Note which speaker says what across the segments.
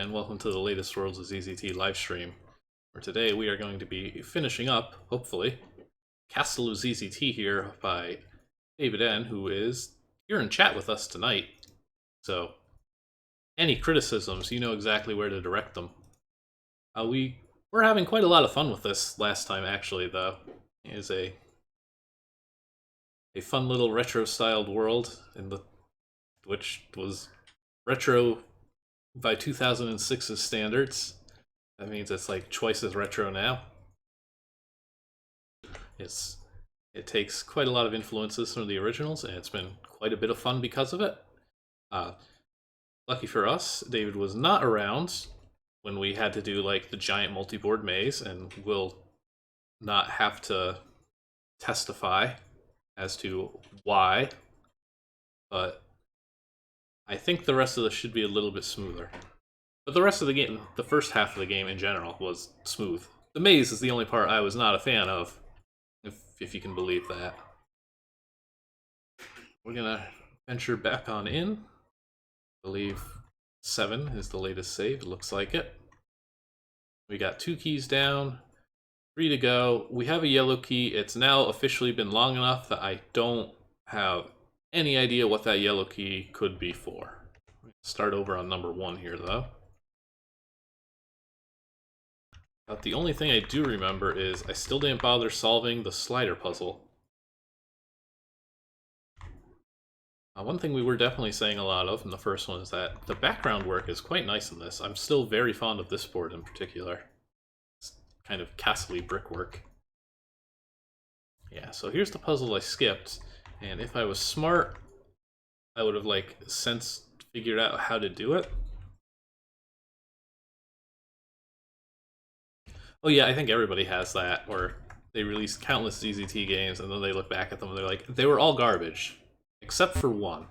Speaker 1: and welcome to the latest Worlds of ZZT livestream, where today we are going to be finishing up, hopefully, Castle of ZZT here by David N, who is here in chat with us tonight. So, any criticisms, you know exactly where to direct them. We're having quite a lot of fun with this last time, actually, though. It is a fun little retro-styled world, which was retro by 2006's standards. That means it's like twice as retro now. It takes quite a lot of influences from the originals, and it's been quite a bit of fun because of it. Lucky for us, David was not around when we had to do like the giant multi-board maze, and will not have to testify as to why. But I think the rest of this should be a little bit smoother. But the rest of the game, the first half of the game in general, was smooth. The maze is the only part I was not a fan of, if you can believe that. We're gonna venture back on in. I believe 7 is the latest save, it looks like it. We got 2 keys down, 3 to go. We have a yellow key. It's now officially been long enough that I don't have any idea what that yellow key could be for. Start over on number 1 here, though. But the only thing I do remember is I still didn't bother solving the slider puzzle. One thing we were definitely saying a lot of in the first one is that the background work is quite nice in this. I'm still very fond of this board in particular. It's kind of castle-y brickwork. Yeah, so here's the puzzle I skipped, and if I was smart, I would have like figured out how to do it. Oh yeah, I think everybody has that, where they release countless ZZT games and then they look back at them and they're like, they were all garbage, except for one.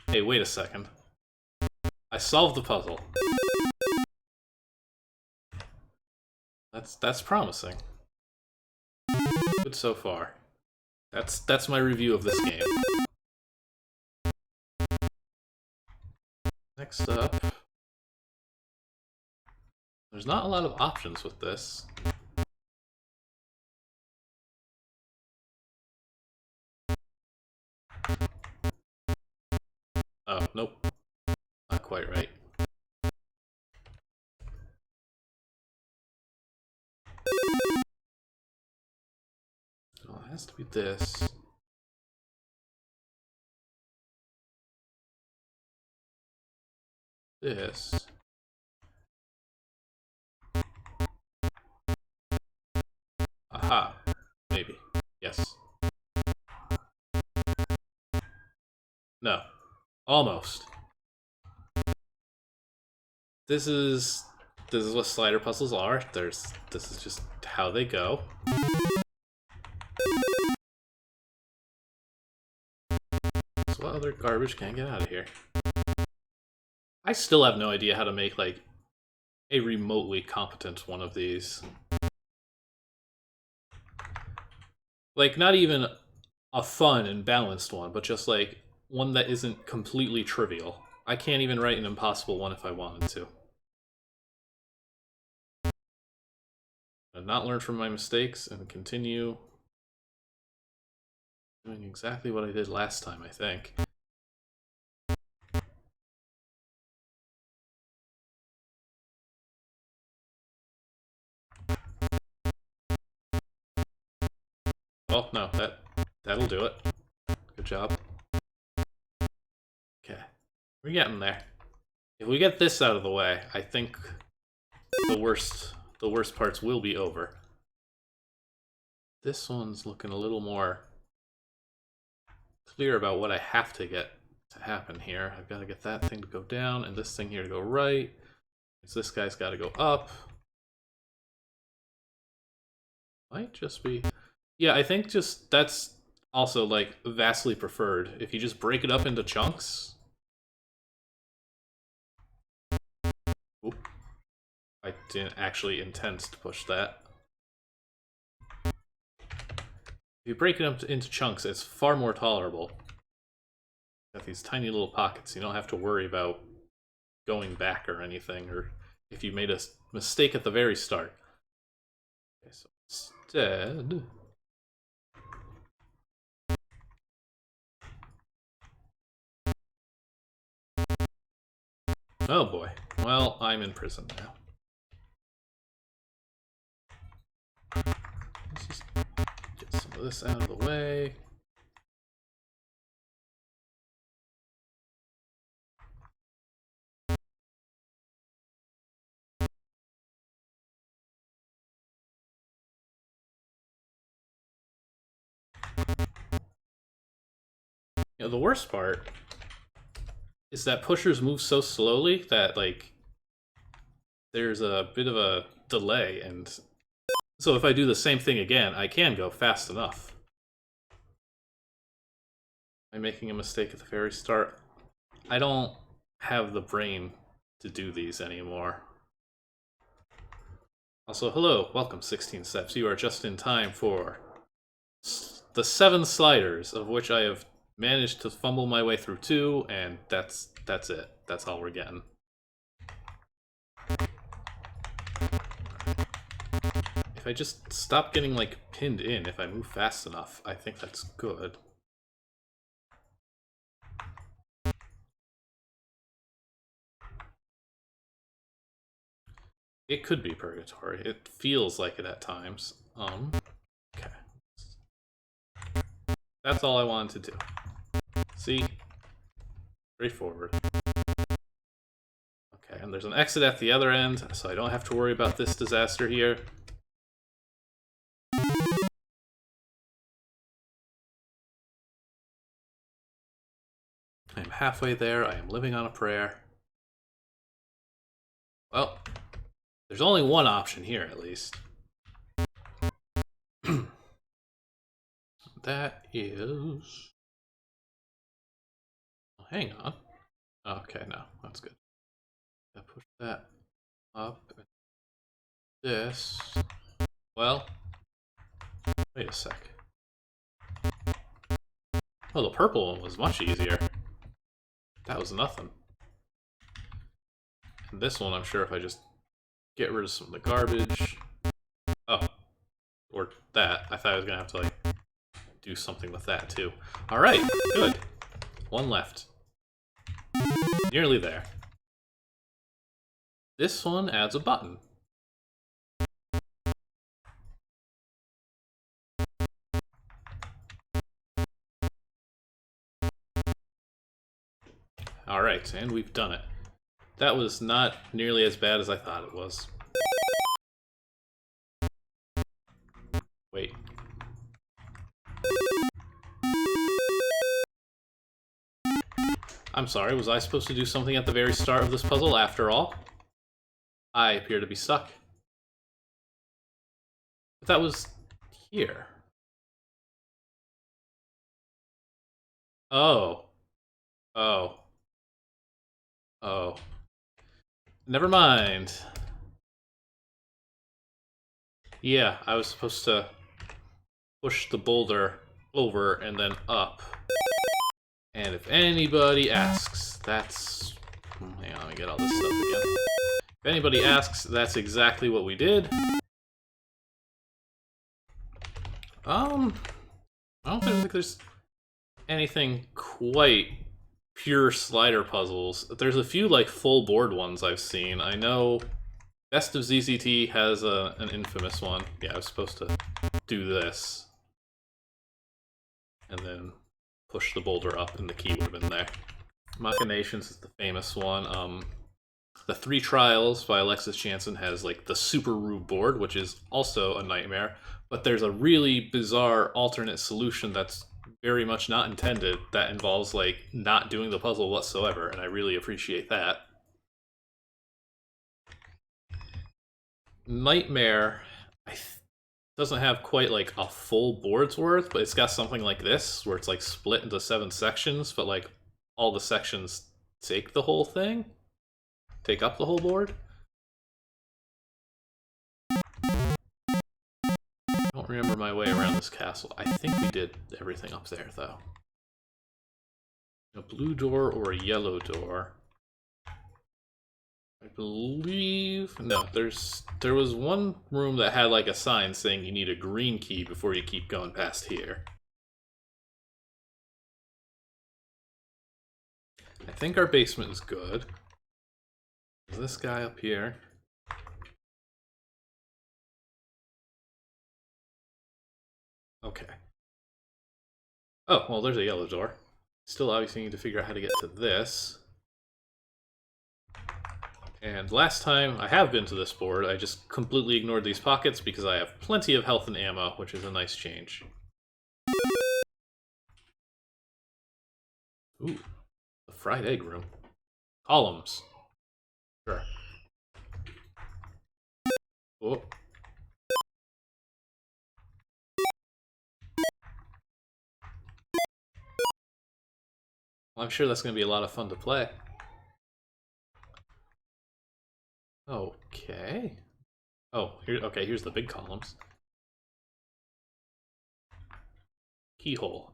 Speaker 1: Hey, wait a second. I solved the puzzle. That's promising. Good so far. That's my review of this game. Next up, there's not a lot of options with this. Oh, nope. Not quite right. Well, it has to be this. This. Aha. Maybe. Yes. No. Almost. This is what slider puzzles are. This is just how they go. So what other garbage can I get out of here? I still have no idea how to make like a remotely competent one of these. Like, not even a fun and balanced one, but just like one that isn't completely trivial. I can't even write an impossible one if I wanted to. I'll not learn from my mistakes and continue doing exactly what I did last time, I think. Oh, no, that'll do it. Good job. Okay, we're getting there. If we get this out of the way, I think the worst parts will be over. This one's looking a little more clear about what I have to get to happen here. I've got to get that thing to go down and this thing here to go right. So this guy's got to go up. Might just be... Yeah, I think just that's also like vastly preferred. If you just break it up into chunks. Oop. I didn't actually intend to push that. If you break it up into chunks, it's far more tolerable. Got these tiny little pockets. You don't have to worry about going back or anything, or if you made a mistake at the very start. Okay, so instead... Oh boy. Well, I'm in prison now. Let's just get some of this out of the way. You know, the worst part is that pushers move so slowly that, like, there's a bit of a delay, and so if I do the same thing again, I can go fast enough. Am I making a mistake at the very start? I don't have the brain to do these anymore. Also, hello, welcome 16 Steps. You are just in time for the 7 sliders, of which I have managed to fumble my way through 2, and that's it. That's all we're getting. If I just stop getting, like, pinned in, if I move fast enough, I think that's good. It could be purgatory. It feels like it at times. Okay. That's all I wanted to do. See? Straightforward. Okay, and there's an exit at the other end, so I don't have to worry about this disaster here. I am halfway there. I am living on a prayer. Well, there's only one option here, at least. That is... Oh, hang on. Okay, no, that's good. I push that up. This... Well... Wait a sec. Oh, the purple one was much easier. That was nothing. And this one, I'm sure if I just get rid of some of the garbage... Oh. Or that. I thought I was gonna have to, like, do something with that, too. Alright, good. One left. Nearly there. This one adds a button. Alright, and we've done it. That was not nearly as bad as I thought it was. Wait. I'm sorry, was I supposed to do something at the very start of this puzzle after all? I appear to be stuck. But that was here. Oh. Oh. Oh. Never mind. Yeah, I was supposed to push the boulder over and then up. And if anybody asks, that's... Hang on, let me get all this stuff again. If anybody asks, that's exactly what we did. I don't think there's anything quite pure slider puzzles. There's a few, like, full board ones I've seen. I know Best of ZZT has an infamous one. Yeah, I was supposed to do this. And then push the boulder up and the key would have been there. Machinations is the famous one. The 3 Trials by Alexis Jansen has, like, the Super Rube board, which is also a nightmare. But there's a really bizarre alternate solution that's very much not intended that involves, like, not doing the puzzle whatsoever, and I really appreciate that. Nightmare doesn't have quite, like, a full board's worth, but it's got something like this, where it's, like, split into 7 sections, but, like, all the sections take the whole thing? Take up the whole board? I don't remember my way around this castle. I think we did everything up there, though. A blue door or a yellow door? I believe... No, there was one room that had like a sign saying you need a green key before you keep going past here. I think our basement is good. Is this guy up here? Okay. Oh, well, there's a yellow door. Still obviously need to figure out how to get to this. And last time I have been to this board, I just completely ignored these pockets because I have plenty of health and ammo, which is a nice change. Ooh, the fried egg room. Columns. Sure. Oh. Well, I'm sure that's going to be a lot of fun to play. Okay. Oh, okay, here's the big columns. Keyhole.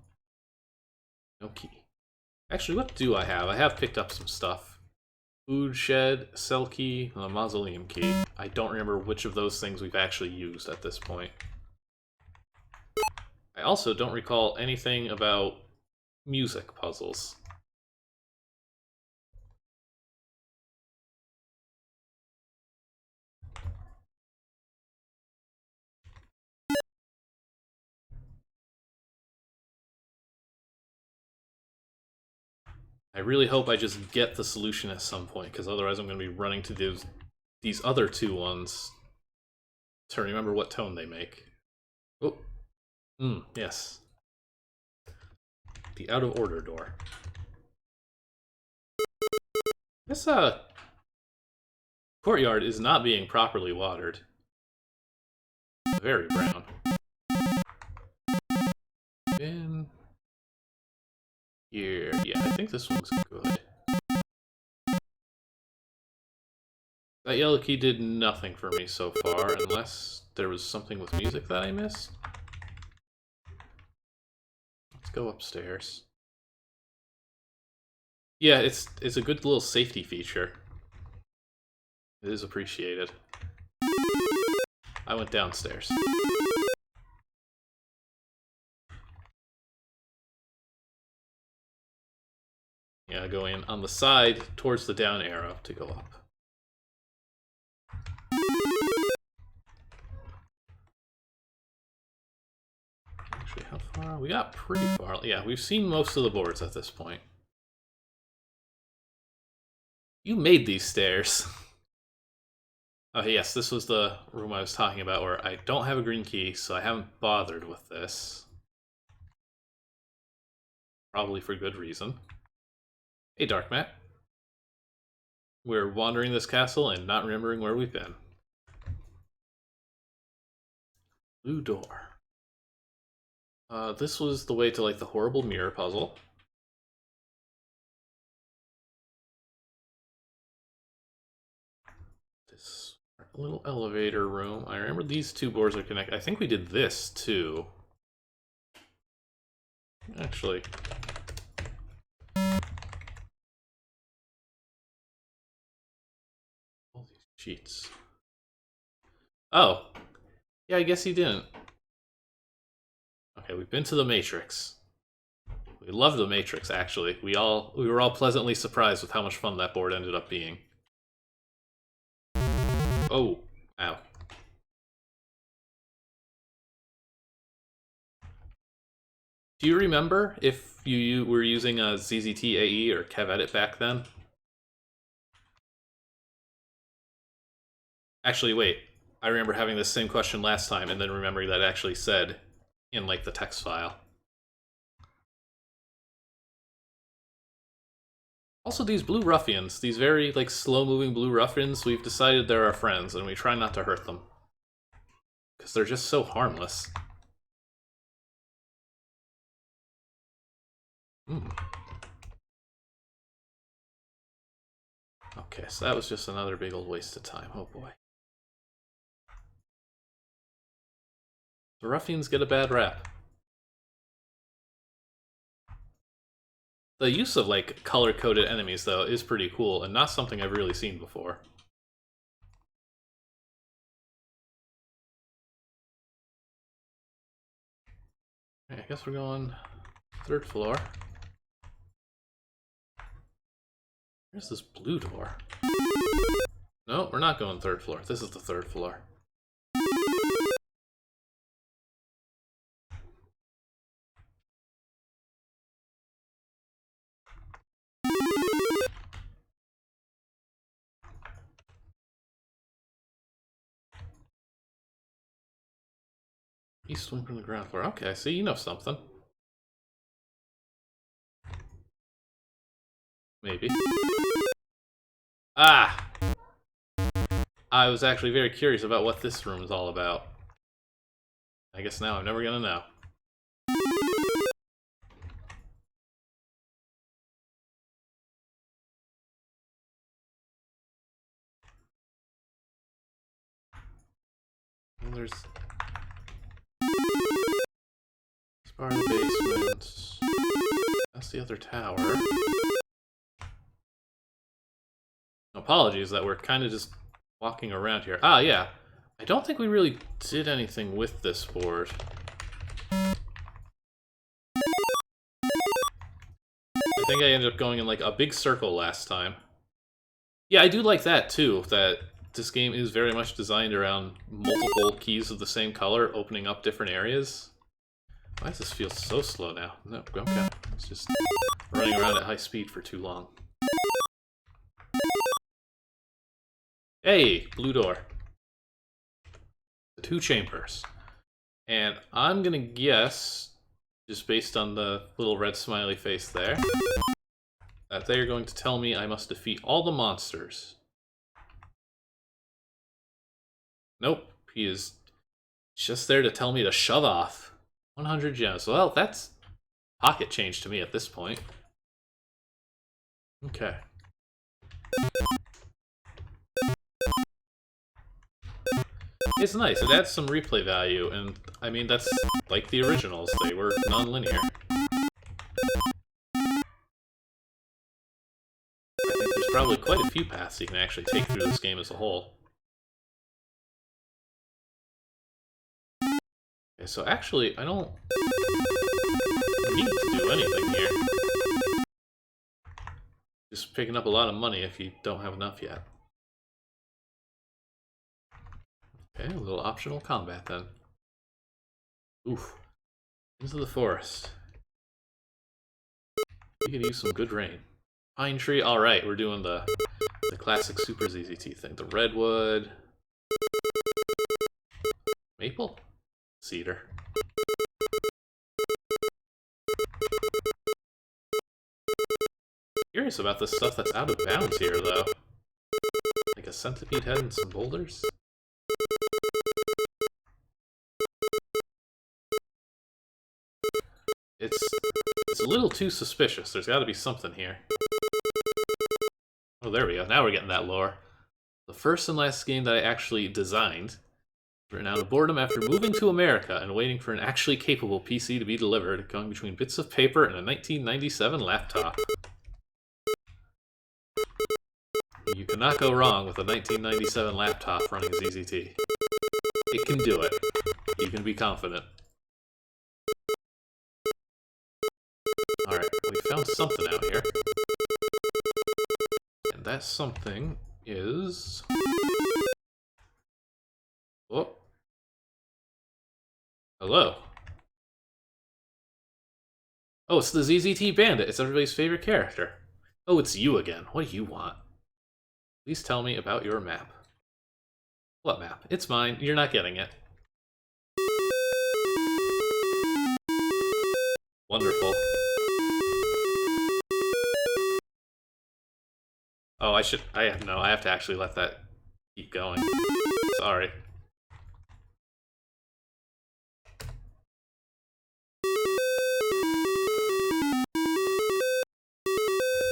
Speaker 1: No key. Actually, what do I have? I have picked up some stuff. Food shed, cell key, and a mausoleum key. I don't remember which of those things we've actually used at this point. I also don't recall anything about music puzzles. I really hope I just get the solution at some point, because otherwise I'm going to be running to these other two ones to remember what tone they make. Oh, yes. The out of order door. This courtyard is not being properly watered. Very brown. In here, yeah, I think this one's good. That yellow key did nothing for me so far, unless there was something with music that I missed. Let's go upstairs. Yeah, it's a good little safety feature. It is appreciated. I went downstairs. Yeah, go in on the side towards the down arrow to go up. Actually, how far? We got pretty far. Yeah, we've seen most of the boards at this point. You made these stairs. Oh yes, this was the room I was talking about where I don't have a green key, so I haven't bothered with this. Probably for good reason. Hey, Dark Matt. We're wandering this castle and not remembering where we've been. Blue door. This was the way to, like, the horrible mirror puzzle. This little elevator room. I remember these two boards are connected. I think we did this, too. Actually. All these cheats. Oh. Yeah, I guess he didn't. Okay, we've been to the Matrix. We love the Matrix, actually. We were all pleasantly surprised with how much fun that board ended up being. Oh, ow. Do you remember if you were using a ZZT AE or KevEdit back then? Actually, wait. I remember having this same question last time and then remembering that it actually said in, like, the text file. Also, these blue ruffians, these very, like, slow-moving blue ruffians, we've decided they're our friends and we try not to hurt them. Because they're just so harmless. Okay, so that was just another big old waste of time. Oh boy. The ruffians get a bad rap. The use of, like, color-coded enemies, though, is pretty cool, and not something I've really seen before. Okay, I guess we're going 3rd floor. Where's this blue door? No, we're not going 3rd floor. This is the 3rd floor. East wing from the ground floor. Okay, see, you know something. Maybe. Ah! I was actually very curious about what this room is all about. I guess now I'm never gonna know. And there's... This part of the basement. That's the other tower. Apologies that we're kind of just walking around here. Ah, yeah. I don't think we really did anything with this board. I think I ended up going in like a big circle last time. Yeah, I do like that too, that this game is very much designed around multiple keys of the same color opening up different areas. Why does this feel so slow now? No, okay. It's just running around at high speed for too long. Hey, blue door. The 2 chambers. And I'm gonna guess, just based on the little red smiley face there, that they are going to tell me I must defeat all the monsters. Nope, he is just there to tell me to shove off. 100 gems. Well, that's pocket change to me at this point. Okay. It's nice. It adds some replay value, and I mean, that's like the originals. They were non-linear. I think there's probably quite a few paths you can actually take through this game as a whole. Okay, so actually, I don't need to do anything here. Just picking up a lot of money if you don't have enough yet. Okay, a little optional combat then. Oof. Into the forest. We could use some good rain. Pine tree, alright, we're doing the classic Super ZZT thing. The redwood. Maple? Cedar. Curious about the stuff that's out of bounds here, though. Like a centipede head and some boulders? It's a little too suspicious. There's got to be something here. Oh, there we go. Now we're getting that lore. The first and last game that I actually designed. Written out of boredom after moving to America and waiting for an actually capable PC to be delivered, going between bits of paper and a 1997 laptop. You cannot go wrong with a 1997 laptop running ZZT. It can do it. You can be confident. Alright, we found something out here. And that something is... Oh. Hello. Oh, it's the ZZT Bandit. It's everybody's favorite character. Oh, it's you again. What do you want? Please tell me about your map. What map? It's mine. You're not getting it. Wonderful. Oh, I have to actually let that keep going. Sorry.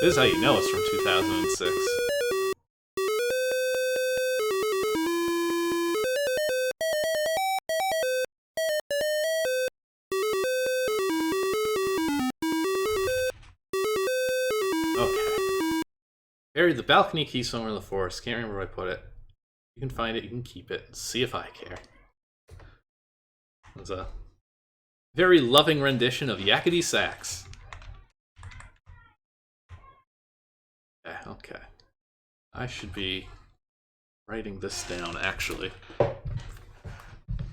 Speaker 1: This is how you know it's from 2006. Buried the balcony key somewhere in the forest. Can't remember where I put it. You can find it, you can keep it. See if I care. It's a very loving rendition of Yakety Sax. Okay. I should be writing this down, actually.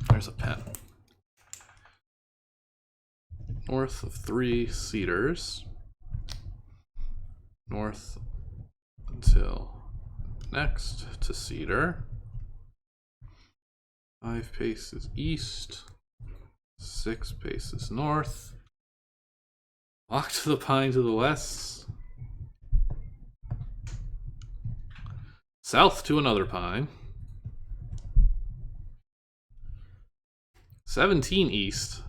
Speaker 1: There's a pen. North of 3 cedars. North until next to cedar. 5 paces east. 6 paces north. Walk to the pine to the west. South to another pine. 17 east.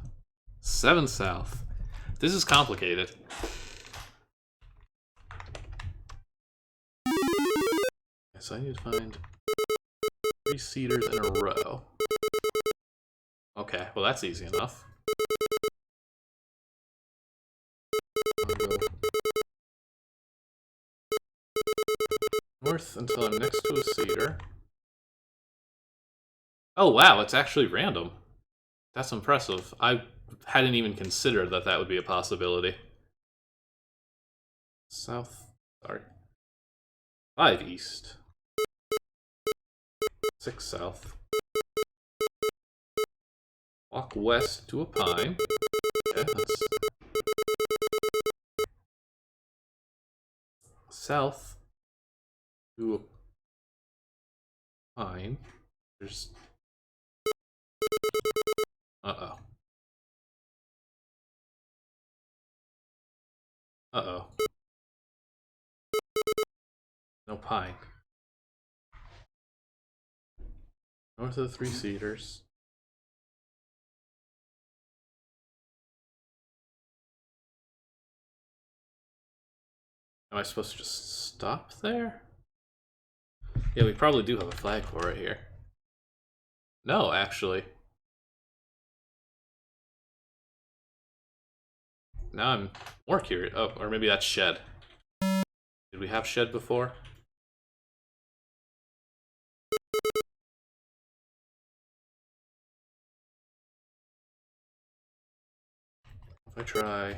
Speaker 1: 7 south. This is complicated. So I need to find 3 cedars in a row. Okay, well that's easy enough. North until I'm next to a cedar. Oh wow, it's actually random. That's impressive. I hadn't even considered that that would be a possibility. South, sorry. 5 east. 6 south. Walk west to a pine. Okay, that's... South to a pine. There's... Uh-oh. Uh-oh. No pine. North of the 3 cedars. Am I supposed to just stop there? Yeah, we probably do have a flagpole right here. No, actually. Now I'm more curious. Oh, or maybe that's shed. Did we have shed before? If I try...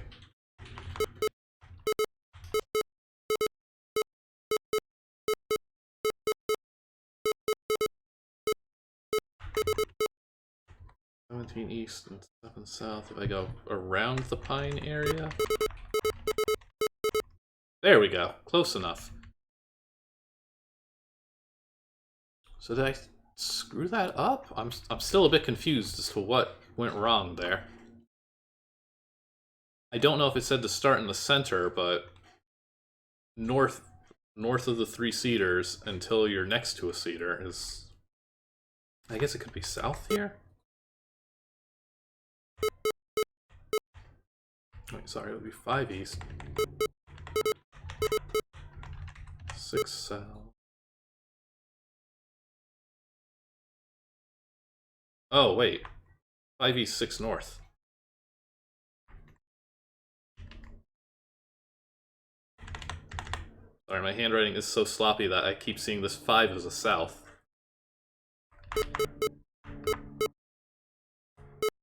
Speaker 1: east and 7 south. If I go around the pine area. There we go. Close enough. So did I screw that up? I'm still a bit confused as to what went wrong there. I don't know if it said to start in the center, but north of the 3 cedars until you're next to a cedar is... I guess it could be south here? Wait, sorry, it would be 5 east. 6 south. Oh, wait. 5 east, 6 north. Sorry, my handwriting is so sloppy that I keep seeing this 5 as a south.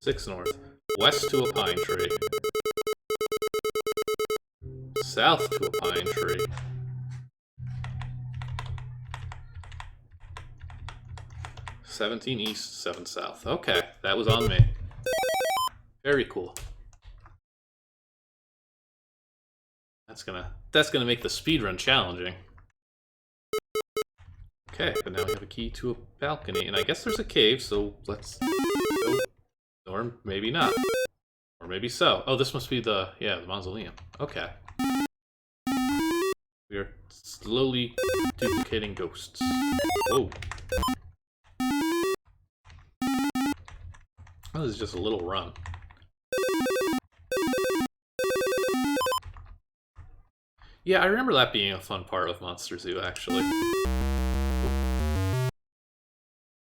Speaker 1: 6 north. West to a pine tree. South to a pine tree. "17 east, 7 south." Okay, that was on me. Very cool. That's gonna make the speedrun challenging. Okay, but now we have a key to a balcony, and I guess there's a cave, so let's go. Or maybe not. Or maybe so. Oh, this must be the mausoleum. Okay. We are slowly duplicating ghosts. Whoa. Oh, this is just a little run. Yeah, I remember that being a fun part of Monster Zoo, actually.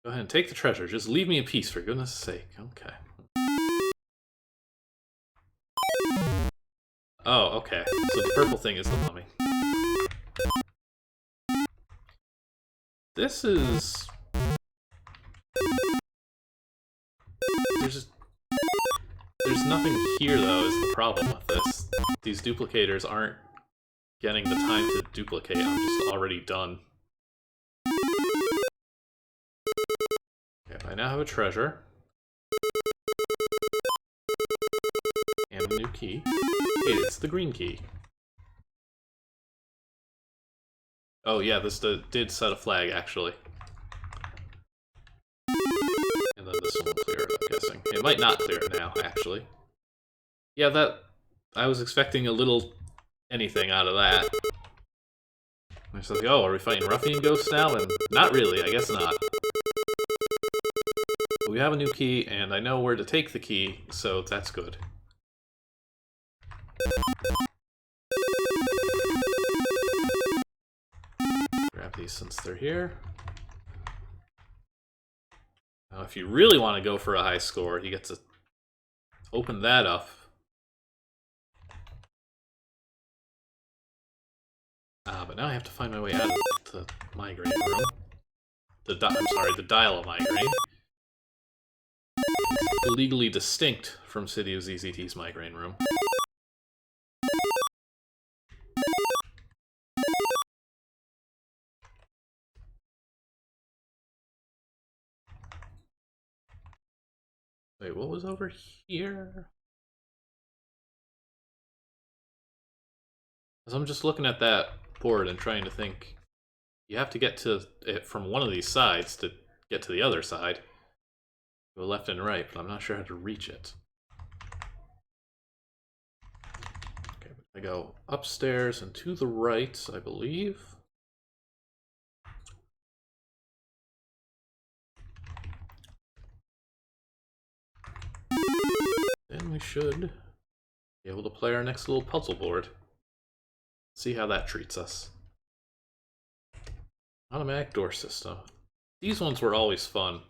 Speaker 1: Go ahead and take the treasure. Just leave me in peace, for goodness sake. Okay. Oh, okay. So the purple thing is the mummy. This is... There's nothing here, though, is the problem with this. These duplicators aren't getting the time to duplicate. I'm just already done. Okay, I now have a treasure. And a new key. Hey, it's the green key. Oh yeah, this did set a flag, actually. And then this one will clear it, I'm guessing. It might not clear it now, actually. Yeah, that... I was expecting a little anything out of that. I was like, oh, are we fighting ruffian ghosts now? And not really, I guess not. But we have a new key, and I know where to take the key, so that's good. Grab these since they're here. Now, if you really want to go for a high score, you get to open that up. But now I have to find my way out of the migraine room. I'm sorry, the dial of migraine. It's legally distinct from City of ZZT's migraine room. Wait, what was over here? As I'm just looking at that board and trying to think, you have to get to it from one of these sides to get to the other side. Go left and right, but I'm not sure how to reach it. Okay, I go upstairs and to the right, I believe. Then we should be able to play our next little puzzle board. See how that treats us. Automatic door system. These ones were always fun.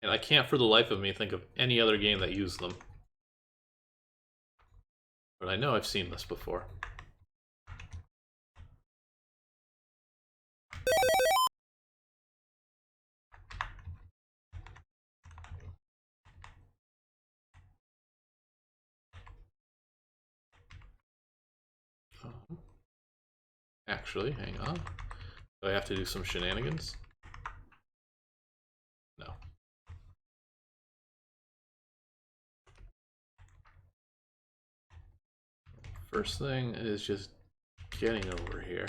Speaker 1: And I can't for the life of me think of any other game that used them. But I know I've seen this before. Actually, hang on. Do I have to do some shenanigans? No. First thing is just getting over here.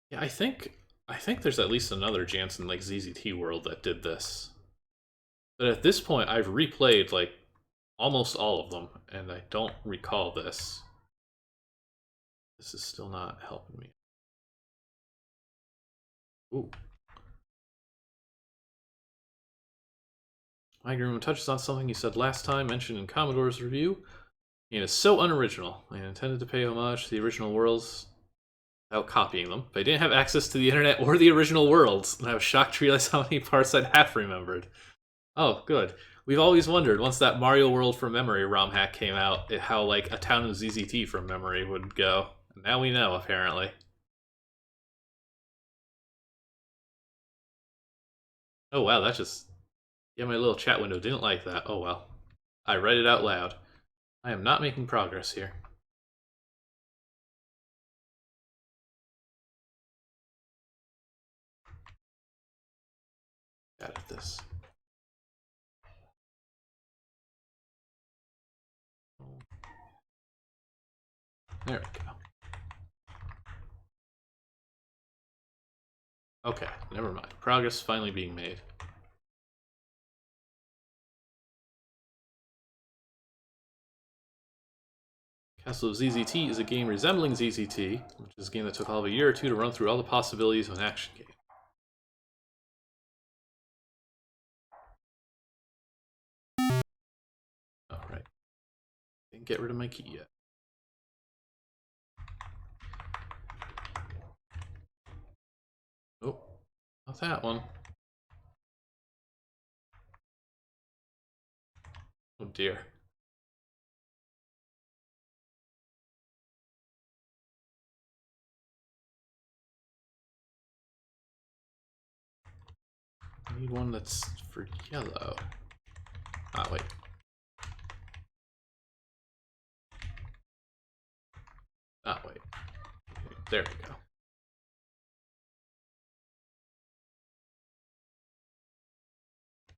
Speaker 1: Yeah, I think there's at least another Jansen like ZZT World that did this. But at this point, I've replayed like almost all of them, and I don't recall this. This is still not helping me. Ooh. Migraine Room touches on something you said last time, mentioned in Commodore's review. And it's so unoriginal. I intended to pay homage to the original worlds without copying them, but I didn't have access to the internet or the original worlds, and I was shocked to realize how many parts I'd half remembered. Oh, good. We've always wondered, once that Mario World from Memory ROM hack came out, how like a town of ZZT from memory would go. Now we know, apparently. Oh wow, that's just... Yeah, my little chat window didn't like that. Oh well. I read it out loud. I am not making progress here. Edit this. There we go. Okay, never mind. Progress finally being made. Castle of ZZT is a game resembling ZZT, which is a game that took all of a year or two to run through all the possibilities of an action game. Alright. Didn't get rid of my key yet. Oh, not that one. Oh dear. I need one that's for yellow. Ah, wait. Ah, wait. There we go.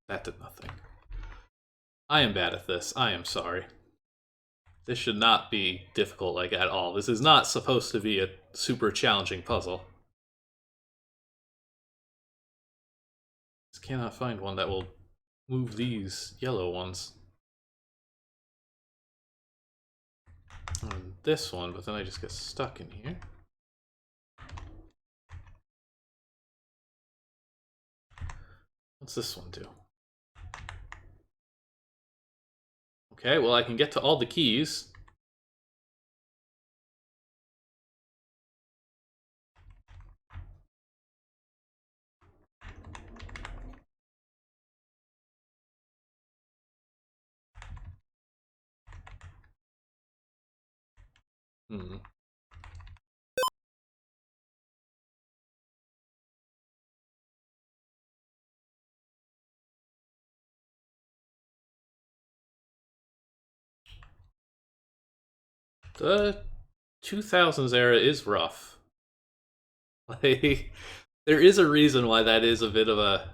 Speaker 1: That did nothing. I am bad at this. I am sorry. This should not be difficult, like, at all. This is not supposed to be a super challenging puzzle. Just cannot find one that will move these yellow ones. On this one, but then I just get stuck in here. What's this one do? Okay, well I can get to all the keys. Hmm. The 2000s era is rough. Like, there is a reason why that is a bit of a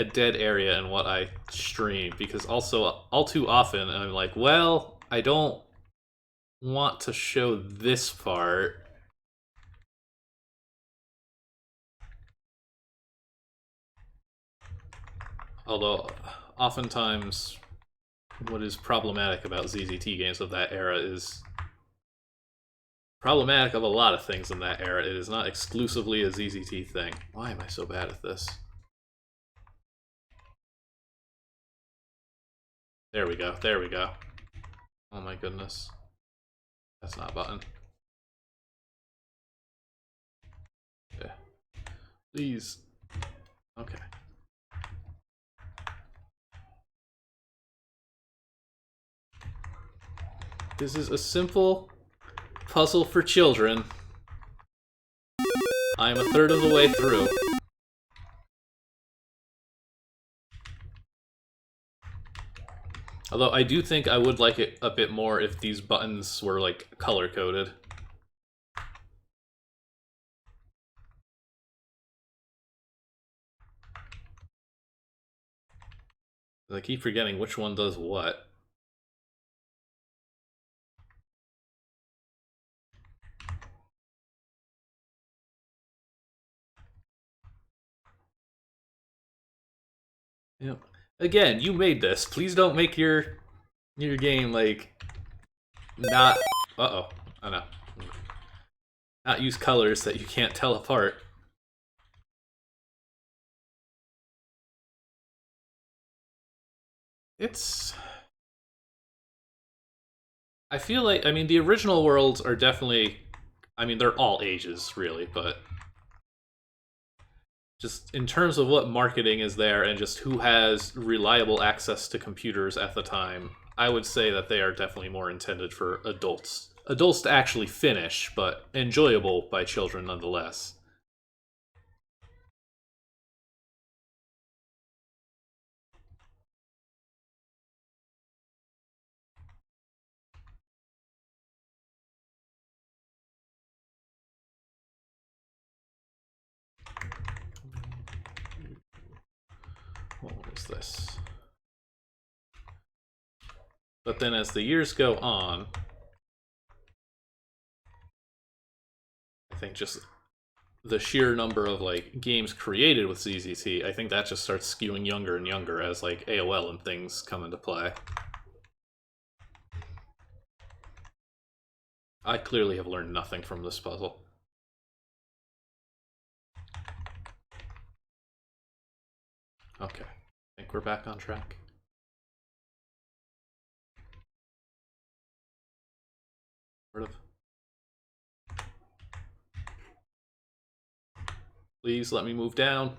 Speaker 1: dead area in what I stream, because also all too often I'm like, well, I don't want to show this part. Although, oftentimes, what is problematic about ZZT games of that era is problematic of a lot of things in that era. It is not exclusively a ZZT thing. Why am I so bad at this? There we go. There we go. Oh my goodness. That's not a button. Yeah. Please. Okay. This is a simple puzzle for children. I am a third of the way through. Although I do think I would like it a bit more if these buttons were, like, color-coded. I keep forgetting which one does what. Yep. Again, you made this. Please don't make your game, like, not... Uh-oh. I know. Not use colors that you can't tell apart. It's... I feel like, I mean, the original worlds are definitely... I mean, they're all ages, really, but... just in terms of what marketing is there and just who has reliable access to computers at the time, I would say that they are definitely more intended for adults. Adults to actually finish, but enjoyable by children nonetheless. What was this? But then as the years go on, I think just the sheer number of, like, games created with ZZT, I think that just starts skewing younger and younger as, like, AOL and things come into play. I clearly have learned nothing from this puzzle. Okay, I think we're back on track. Sort of. Please let me move down.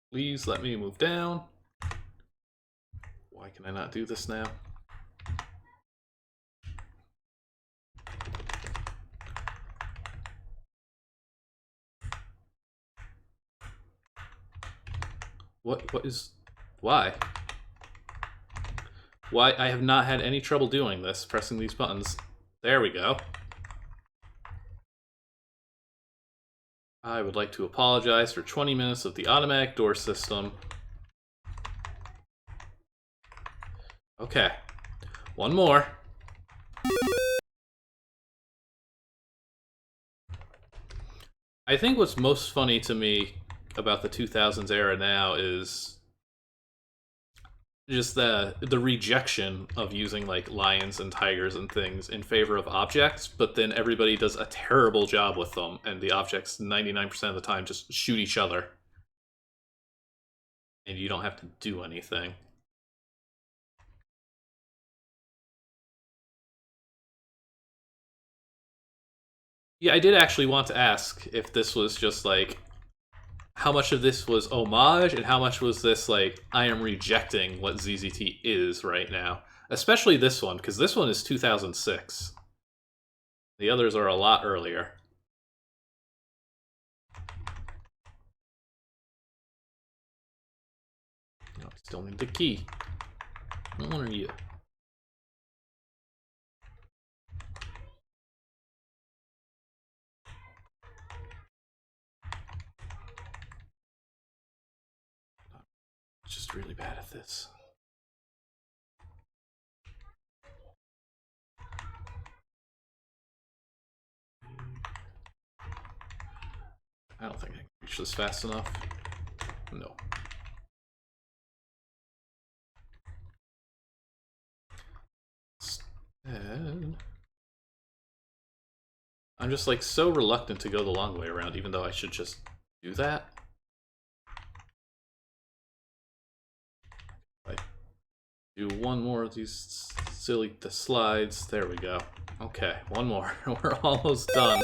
Speaker 1: Please let me move down. Why can I not do this now? What is... Why? Why? I have not had any trouble doing this, pressing these buttons. There we go. I would like to apologize for 20 minutes of the automatic door system. Okay. One more. I think what's most funny to me about the 2000s era now is just the rejection of using like lions and tigers and things in favor of objects, but then everybody does a terrible job with them, and the objects 99% of the time just shoot each other, and you don't have to do anything. Yeah, I did actually want to ask if this was just like how much of this was homage and how much was this like I am rejecting what ZZT is right now, especially this one, because this one is 2006. The others are a lot earlier. No, I still need the key. What one are you? Just really bad at this. I don't think I can reach this fast enough. No. Instead, I'm just like so reluctant to go the long way around, even though I should just do that. I do one more of these silly slides. There we go. Okay, one more. We're almost done.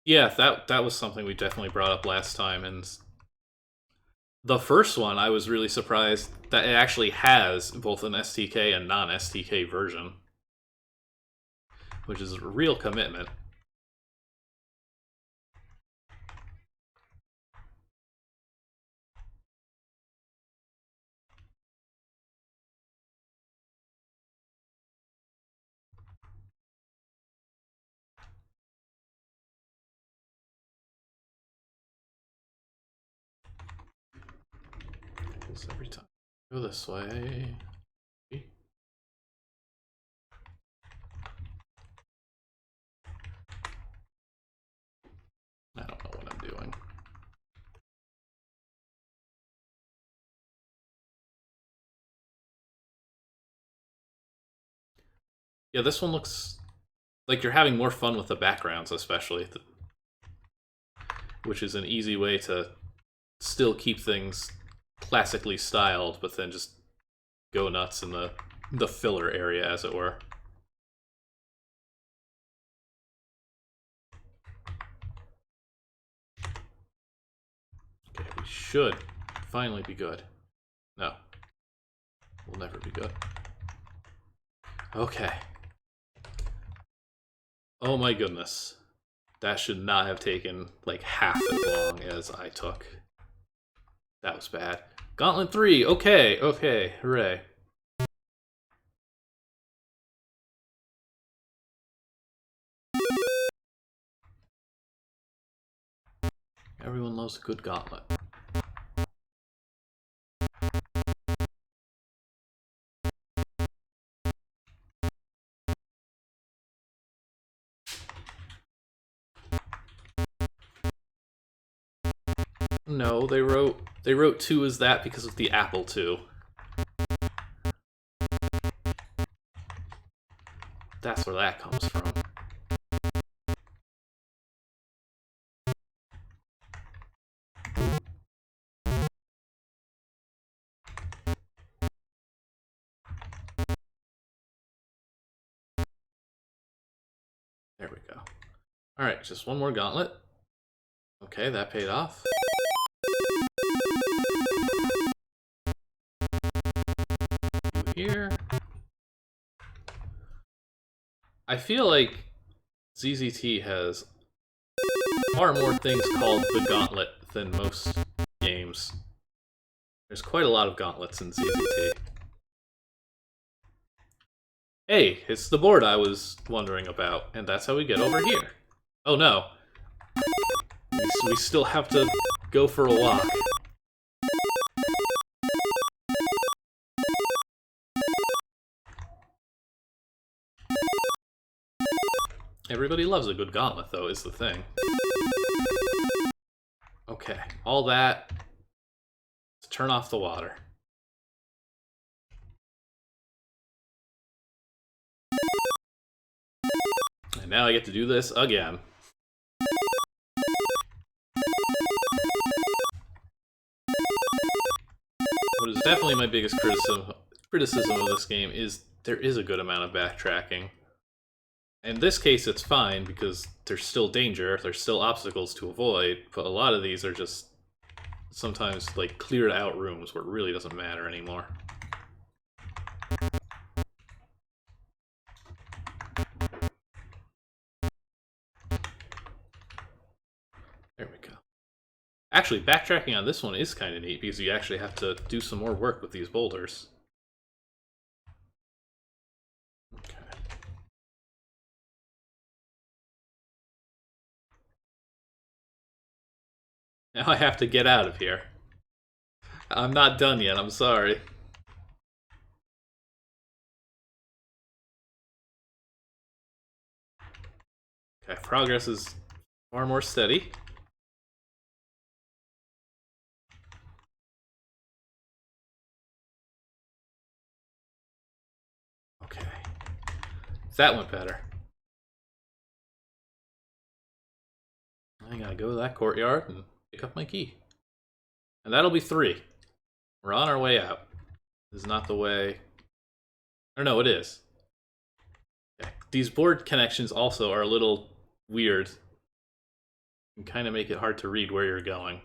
Speaker 1: Yeah, that was something we definitely brought up last time, and the first one I was really surprised that it actually has both an STK and non-STK version, which is a real commitment. Every time. Go this way. I don't know what I'm doing. Yeah, this one looks like you're having more fun with the backgrounds, especially, which is an easy way to still keep things classically styled, but then just go nuts in the filler area, as it were. Okay, we should finally be good. No. We'll never be good. Okay. Oh my goodness. That should not have taken like half as long as I took. That was bad. Gauntlet 3! Okay, okay, hooray. Everyone loves a good gauntlet. No, they wrote 2 as that because of the Apple II. That's where that comes from. There we go. Alright, just one more gauntlet. Okay, that paid off. Here. I feel like ZZT has far more things called the Gauntlet than most games. There's quite a lot of gauntlets in ZZT. Hey, it's the board I was wondering about, and that's how we get over here. Oh no. We still have to go for a walk. Everybody loves a good gauntlet, though, is the thing. Okay, all that. Let's turn off the water. And now I get to do this again. What is definitely my biggest criticism of this game is there is a good amount of backtracking. In this case, it's fine because there's still danger, there's still obstacles to avoid, but a lot of these are just sometimes like cleared out rooms where it really doesn't matter anymore. There we go. Actually, backtracking on this one is kind of neat because you actually have to do some more work with these boulders. Okay. Now I have to get out of here. I'm not done yet, I'm sorry. Okay, progress is far more steady. Okay. That went better. I gotta go to that courtyard and pick up my key. And that'll be 3. We're on our way out. This is not the way... Or no, it is. Okay. These board connections also are a little weird. And kind of make it hard to read where you're going.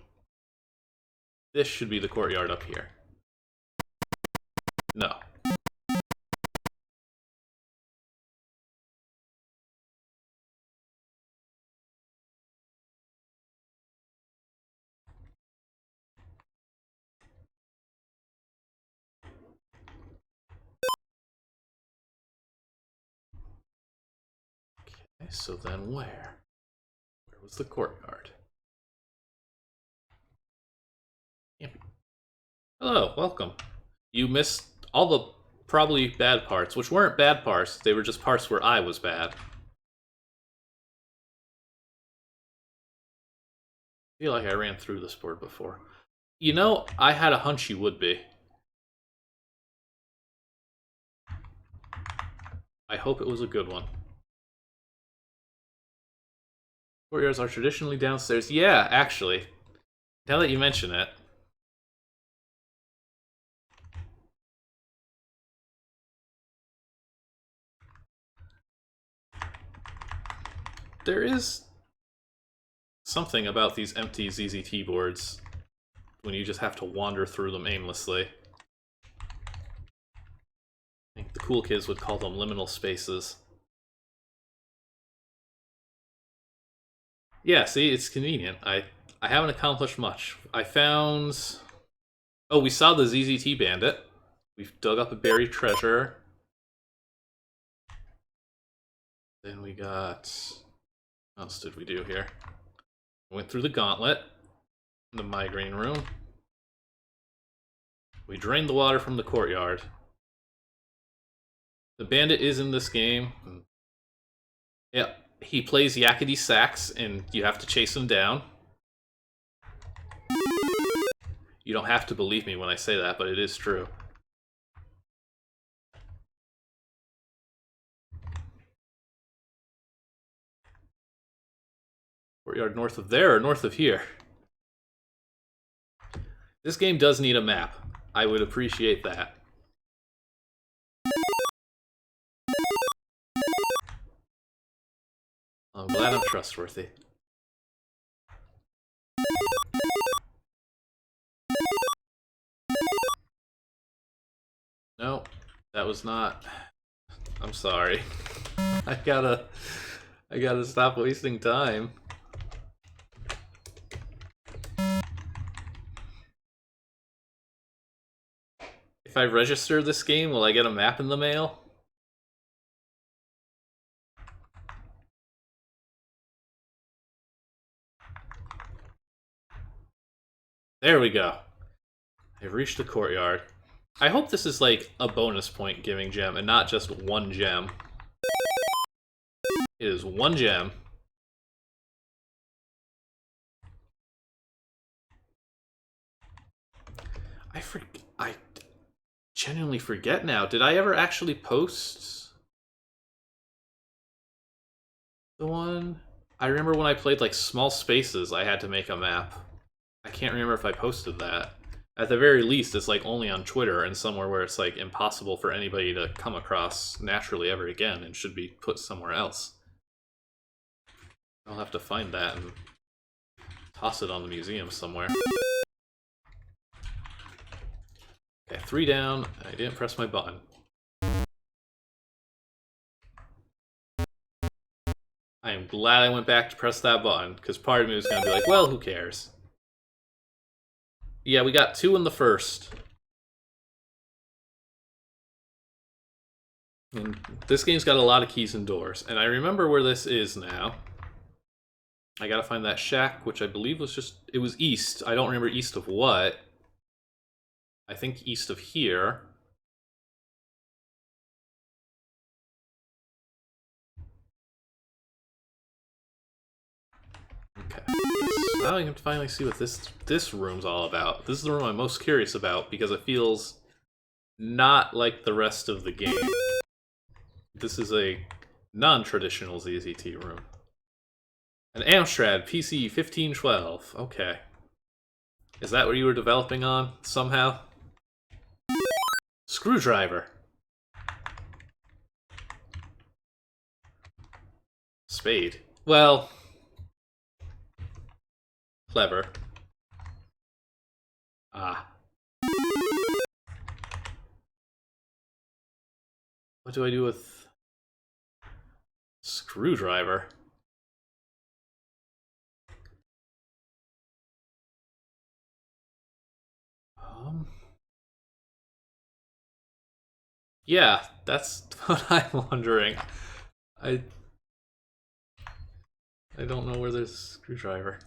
Speaker 1: This should be the courtyard up here. No. Okay, so then where? Where was the courtyard? Yep. Hello, welcome. You missed all the probably bad parts, which weren't bad parts, they were just parts where I was bad. I feel like I ran through this board before. You know, I had a hunch you would be. I hope it was a good one. Courtyards are traditionally downstairs. Yeah, actually. Now that you mention it. There is something about these empty ZZT boards when you just have to wander through them aimlessly. I think the cool kids would call them liminal spaces. Yeah, see, it's convenient. I haven't accomplished much. I found... Oh, we saw the ZZT bandit. We've dug up a buried treasure. Then we got... What else did we do here? Went through the gauntlet. The migraine room. We drained the water from the courtyard. The bandit is in this game. Yeah, he plays yakety sax, and you have to chase him down. You don't have to believe me when I say that, but it is true. Courtyard north of there or north of here? This game does need a map. I would appreciate that. I'm glad I'm trustworthy. No, that was not... I'm sorry. I gotta stop wasting time. If I register this game, will I get a map in the mail? There we go. I've reached the courtyard. I hope this is like a bonus point giving gem and not just one gem. It is one gem. I genuinely forget now. Did I ever actually post the one? I remember when I played like Small Spaces, I had to make a map. I can't remember if I posted that. At the very least, it's like only on Twitter and somewhere where it's like impossible for anybody to come across naturally ever again and should be put somewhere else. I'll have to find that and toss it on the museum somewhere. Okay, 3 down. I didn't press my button. I am glad I went back to press that button, because part of me was going to be like, well, who cares? Yeah, we got 2 in the first. And this game's got a lot of keys and doors, and I remember where this is now. I gotta find that shack, which I believe was just... It was east. I don't remember east of what. I think east of here. Okay. Yes. Now I can finally see what this room's all about. This is the room I'm most curious about, because it feels not like the rest of the game. This is a non-traditional ZZT room. An Amstrad PC 1512. Okay. Is that what you were developing on, somehow? Screwdriver. Spade. Well... Clever. Ah. What do I do with... Screwdriver? Yeah, that's what I'm wondering. I don't know where there's a screwdriver.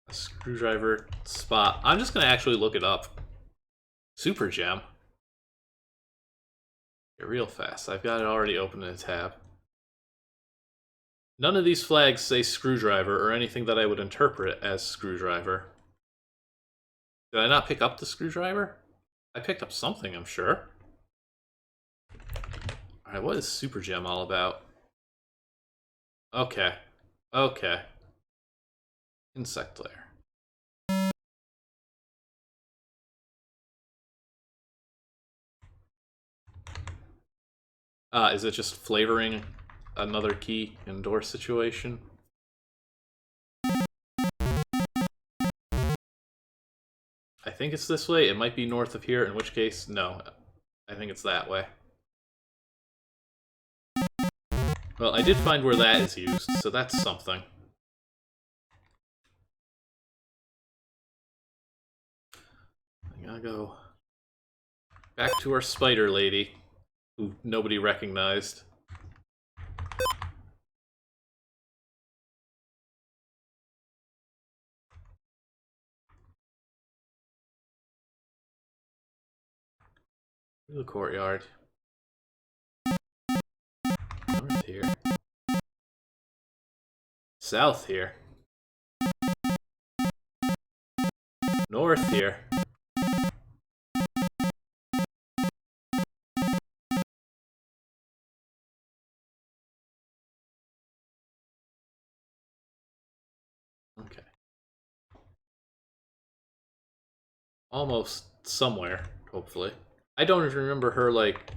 Speaker 1: A screwdriver spot. I'm just gonna actually look it up. Super gem. Get real fast. I've got it already open in a tab. None of these flags say screwdriver or anything that I would interpret as screwdriver. Did I not pick up the screwdriver? I picked up something, I'm sure. Alright, what is Super Gem all about? Okay. Okay. Insect layer. Is it just flavoring another key and door situation? I think it's this way. It might be north of here, in which case, no. I think it's that way. Well, I did find where that is used, so that's something. I gotta go back to our spider lady, who nobody recognized. The courtyard. North here. South here. North here. Okay. Almost somewhere, hopefully. I don't even remember her, like,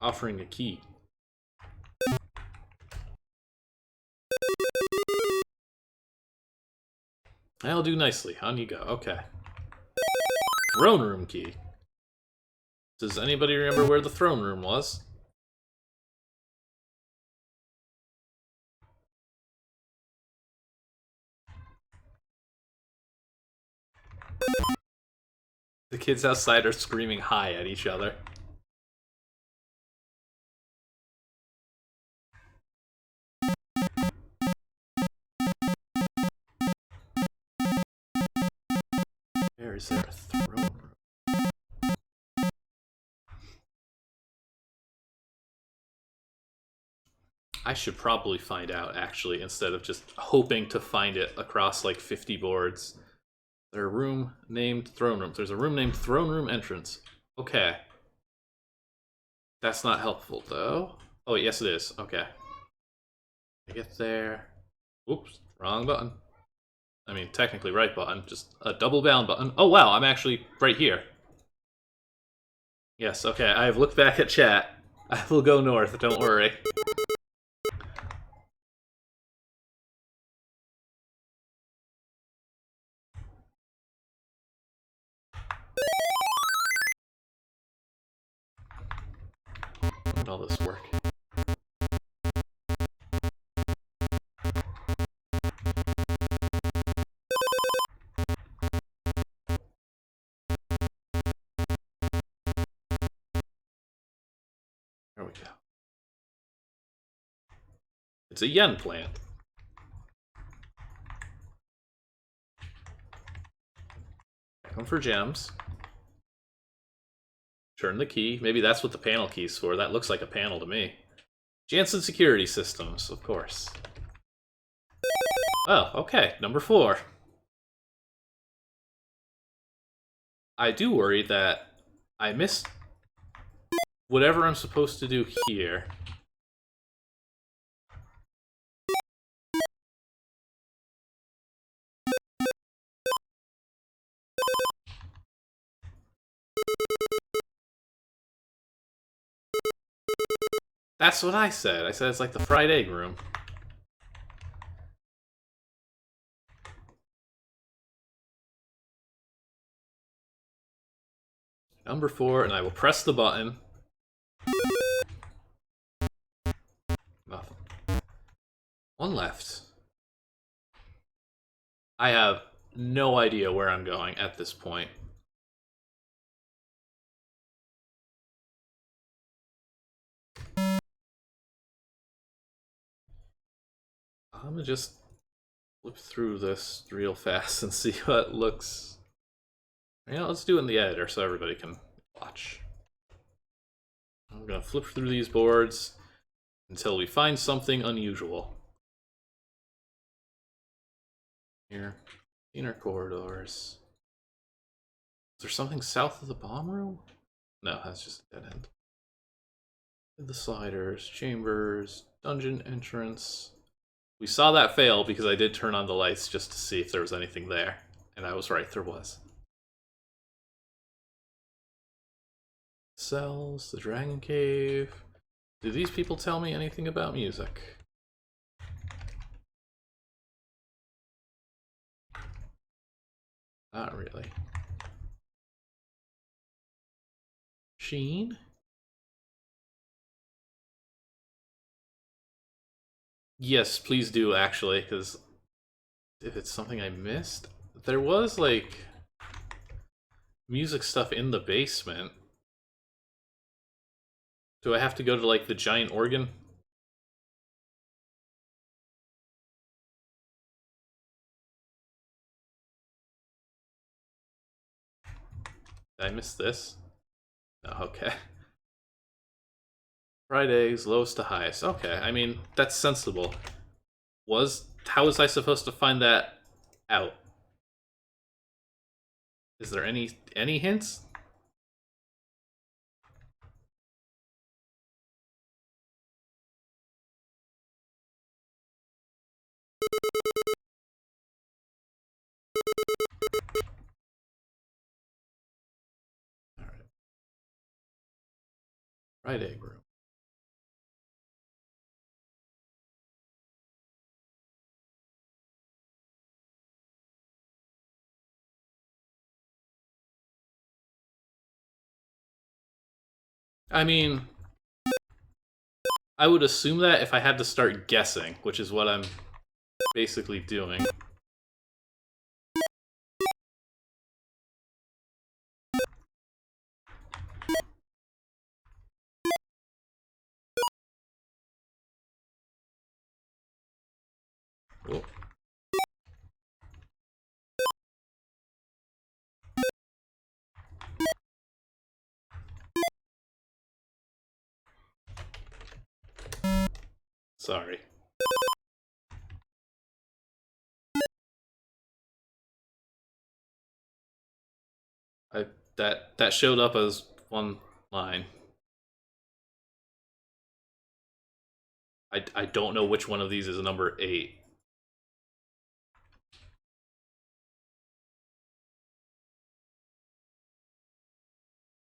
Speaker 1: offering a key. That'll do nicely. On you go. Okay. Throne room key. Does anybody remember where the throne room was? The kids outside are screaming hi at each other. Where is there a throne room? I should probably find out, actually, instead of just hoping to find it across like 50 boards. There's a room named throne room. There's a room named throne room entrance. Okay. That's not helpful, though. Oh, yes it is. Okay. I get there. Oops, wrong button. I mean, technically right button, just a double bound button. Oh wow, I'm actually right here. Yes, okay, I have looked back at chat. I will go north, don't worry. How did all this work? There we go. It's a yen plant. Come for gems. Turn the key. Maybe that's what the panel key's for. That looks like a panel to me. Jansen Security Systems, of course. Oh, okay. Number 4. I do worry that I missed whatever I'm supposed to do here. That's what I said. I said it's like the fried egg room. Number 4, and I will press the button. Nothing. 1 left. I have no idea where I'm going at this point. I'm gonna just flip through this real fast and see what looks... let's do it in the editor so everybody can watch. I'm gonna flip through these boards until we find something unusual. Here, inner corridors. Is there something south of the bomb room? No, that's just a dead end. The sliders, chambers, dungeon entrance. We saw that fail because I did turn on the lights just to see if there was anything there. And I was right, there was. Cells, the dragon cave. Do these people tell me anything about music? Not really. Sheen? Yes, please do, actually, because if it's something I missed... There was, like, music stuff in the basement. Do I have to go to, like, the giant organ? Did I miss this? No, okay. Fried eggs, lowest to highest. Okay, I mean, that's sensible. How was I supposed to find that out? Is there any hints? Alright. Fried egg room. I mean, I would assume that if I had to start guessing, which is what I'm basically doing. Oh. Sorry. That showed up as one line. I don't know which one of these is number 8.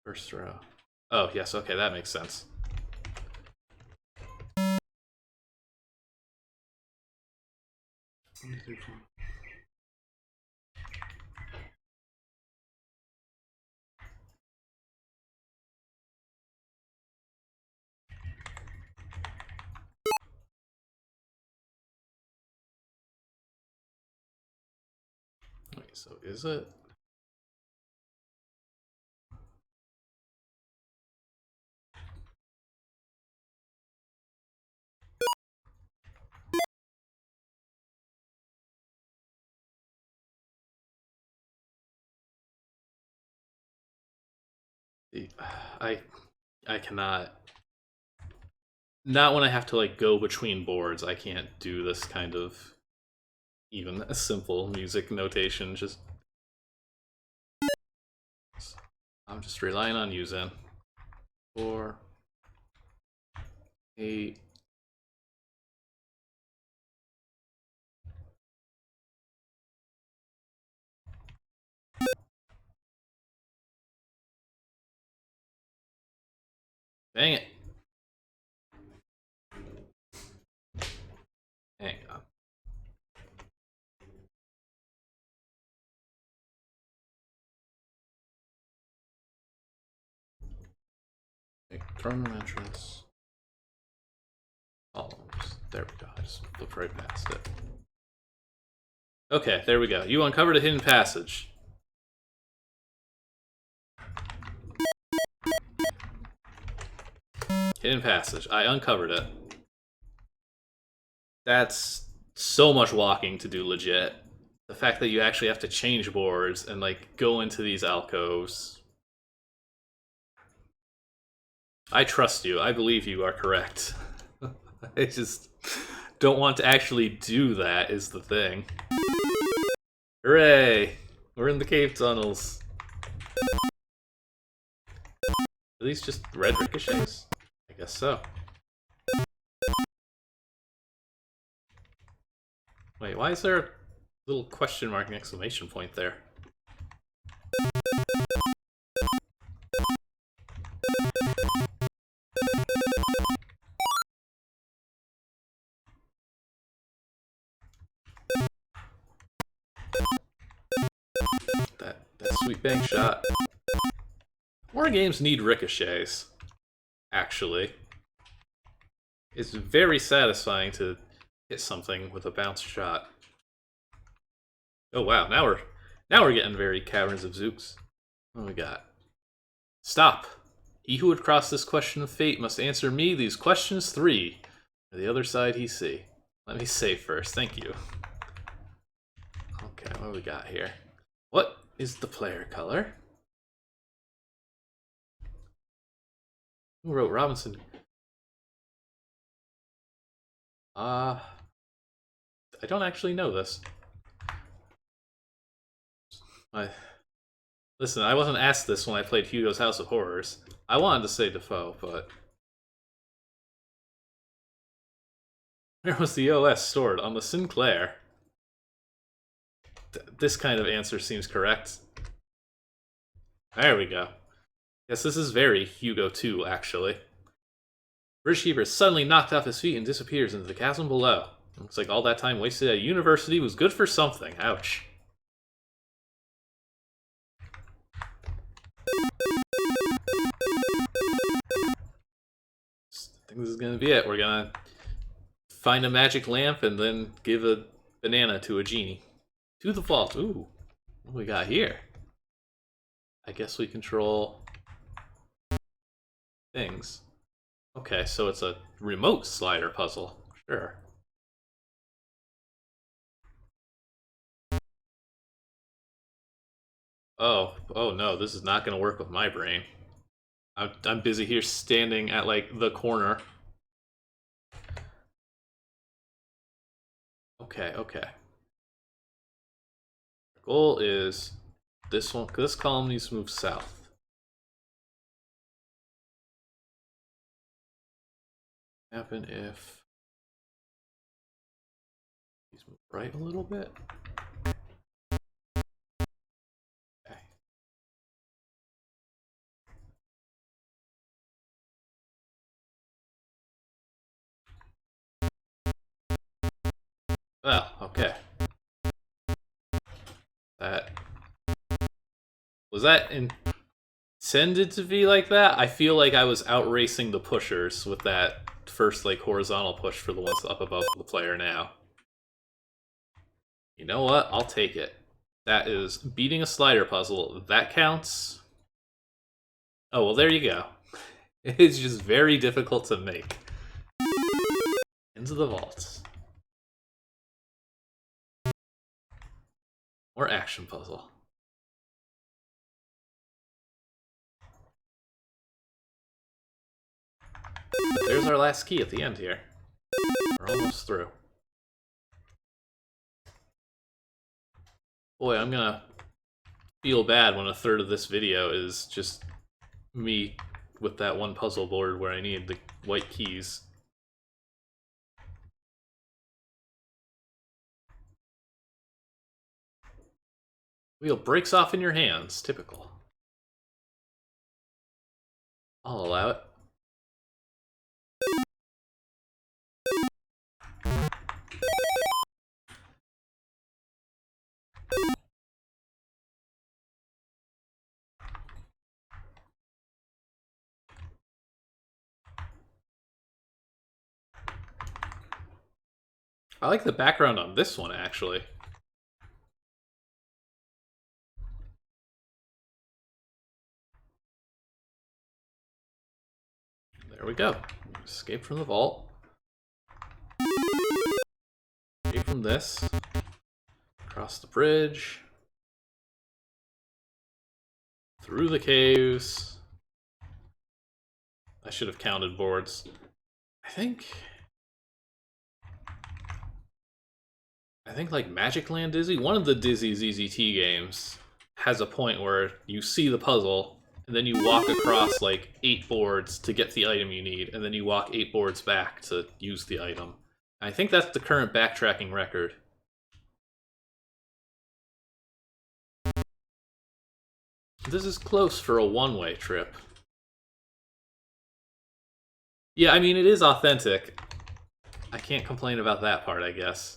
Speaker 1: First row. Oh, yes, okay, that makes sense. Wait, so is it? I I cannot. Not when I have to like go between boards. I can't do this kind of even a simple music notation. Just I'm just relying on you, Zen. 4, 8. Dang it. Hang on. Terminal entrance. Columns. There we go. I just flipped right past it. Okay, there we go. You uncovered a hidden passage. Hidden passage. I uncovered it. That's so much walking to do legit. The fact that you actually have to change boards and like go into these alcoves. I trust you. I believe you are correct. I just don't want to actually do that is the thing. Hooray! We're in the cave tunnels. Are these just red ricochets? I guess so. Wait, why is there a little question mark and exclamation point there? That sweet bank shot. More games need ricochets, actually. It's very satisfying to hit something with a bounce shot. Oh wow, now we're getting very Caverns of Zooks. What do we got? Stop! He who would cross this question of fate must answer me these questions 3. Or the other side he see. Let me save first, thank you. Okay, what do we got here? What is the player color? Who wrote Robinson? I don't actually know this. Listen, I wasn't asked this when I played Hugo's House of Horrors. I wanted to say Defoe, but... Where was the OS stored? On the Sinclair. This kind of answer seems correct. There we go. Yes, this is very Hugo 2, actually. Bridgekeeper is suddenly knocked off his feet and disappears into the chasm below. Looks like all that time wasted at university was good for something. Ouch. I think this is gonna be it. We're gonna find a magic lamp and then give a banana to a genie. To the vault. Ooh. What do we got here? I guess we control things. Okay, so it's a remote slider puzzle. Sure. Oh no, this is not gonna work with my brain. I'm busy here standing at, like, the corner. Okay, okay. Our goal is this one, because this column needs to move south. What happen if these move right a little bit? Okay. Well, okay. That was that intended to be like that? I feel like I was outracing the pushers with that first, like, horizontal push for the ones up above the player now. You know what? I'll take it. That is beating a slider puzzle. That counts. Oh, well, there you go. It's just very difficult to make. Into the vaults. More action puzzle. But there's our last key at the end here. We're almost through. Boy, I'm gonna feel bad when a third of this video is just me with that one puzzle board where I need the white keys. Wheel breaks off in your hands. Typical. I'll allow it. I like the background on this one, actually. There we go. Escape from the vault. Escape from this. Across the bridge. Through the caves. I should have counted boards. I think like Magic Land Dizzy, one of the Dizzy ZZT games, has a point where you see the puzzle, and then you walk across like 8 boards to get the item you need, and then you walk 8 boards back to use the item. I think that's the current backtracking record. This is close for a one-way trip. Yeah, I mean, it is authentic. I can't complain about that part, I guess.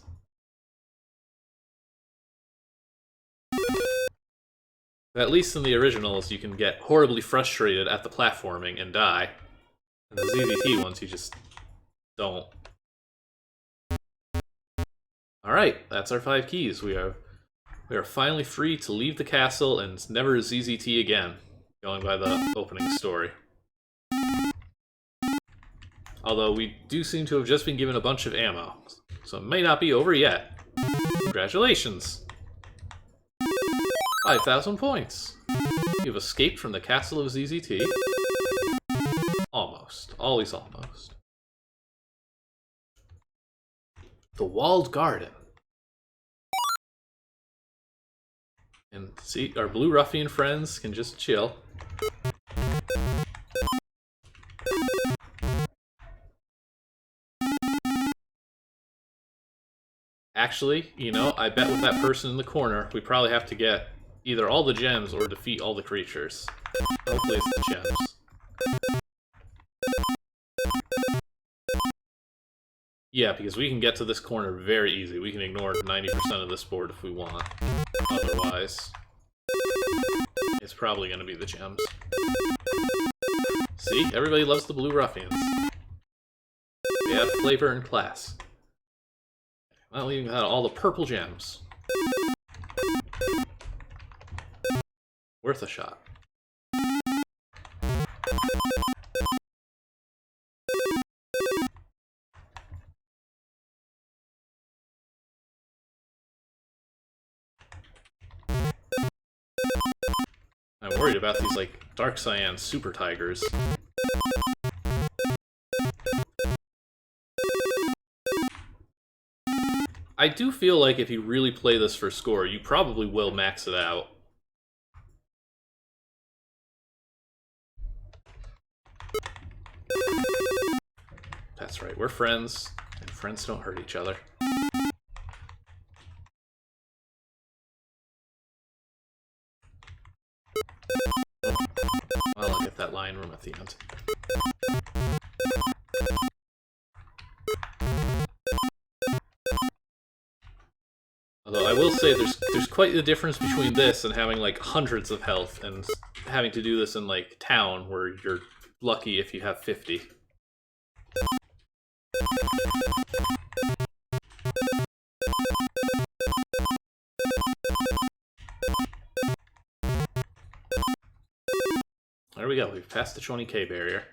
Speaker 1: At least in the originals, you can get horribly frustrated at the platforming and die. And the ZZT ones, you just don't. Alright, that's our 5 keys. We are finally free to leave the castle and never ZZT again, going by the opening story. Although we do seem to have just been given a bunch of ammo, so it may not be over yet. Congratulations! 5,000 points! You've escaped from the castle of ZZT. Almost. Always almost. The walled garden. And see, our blue ruffian friends can just chill. Actually, you know, I bet with that person in the corner, we probably have to get either all the gems or defeat all the creatures. Hopefully it's the gems. Yeah, because we can get to this corner very easy. We can ignore 90% of this board if we want. Otherwise, it's probably going to be the gems. See? Everybody loves the blue ruffians. They have flavor and class. Not leaving without all the purple gems. Worth a shot. I'm worried about these, like, Dark Cyan Super Tigers. I do feel like if you really play this for score, you probably will max it out. That's right, we're friends, and friends don't hurt each other. Well, I'll get that lion room at the end. Although I will say there's quite the difference between this and having like hundreds of health and having to do this in like town where you're lucky if you have 50. There we go, we've passed the 20k barrier.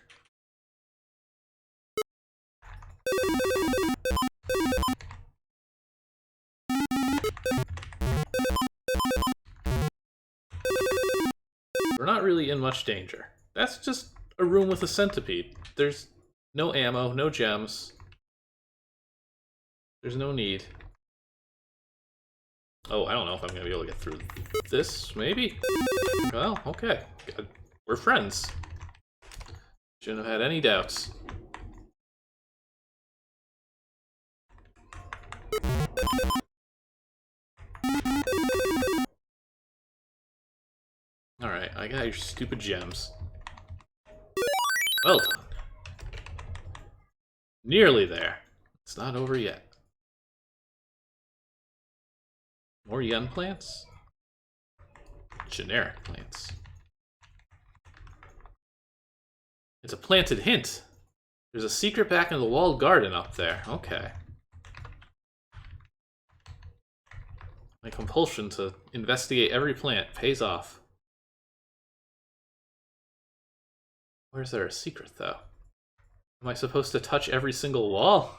Speaker 1: We're not really in much danger. That's just a room with a centipede. There's no ammo, no gems. There's no need. Oh, I don't know if I'm gonna be able to get through this, maybe? Well, okay. We're friends. Shouldn't have had any doubts. Alright, I got your stupid gems. Well done. Nearly there. It's not over yet. More yen plants? Generic plants. It's a planted hint. There's a secret back in the walled garden up there. Okay. My compulsion to investigate every plant pays off. Where's there a secret, though? Am I supposed to touch every single wall?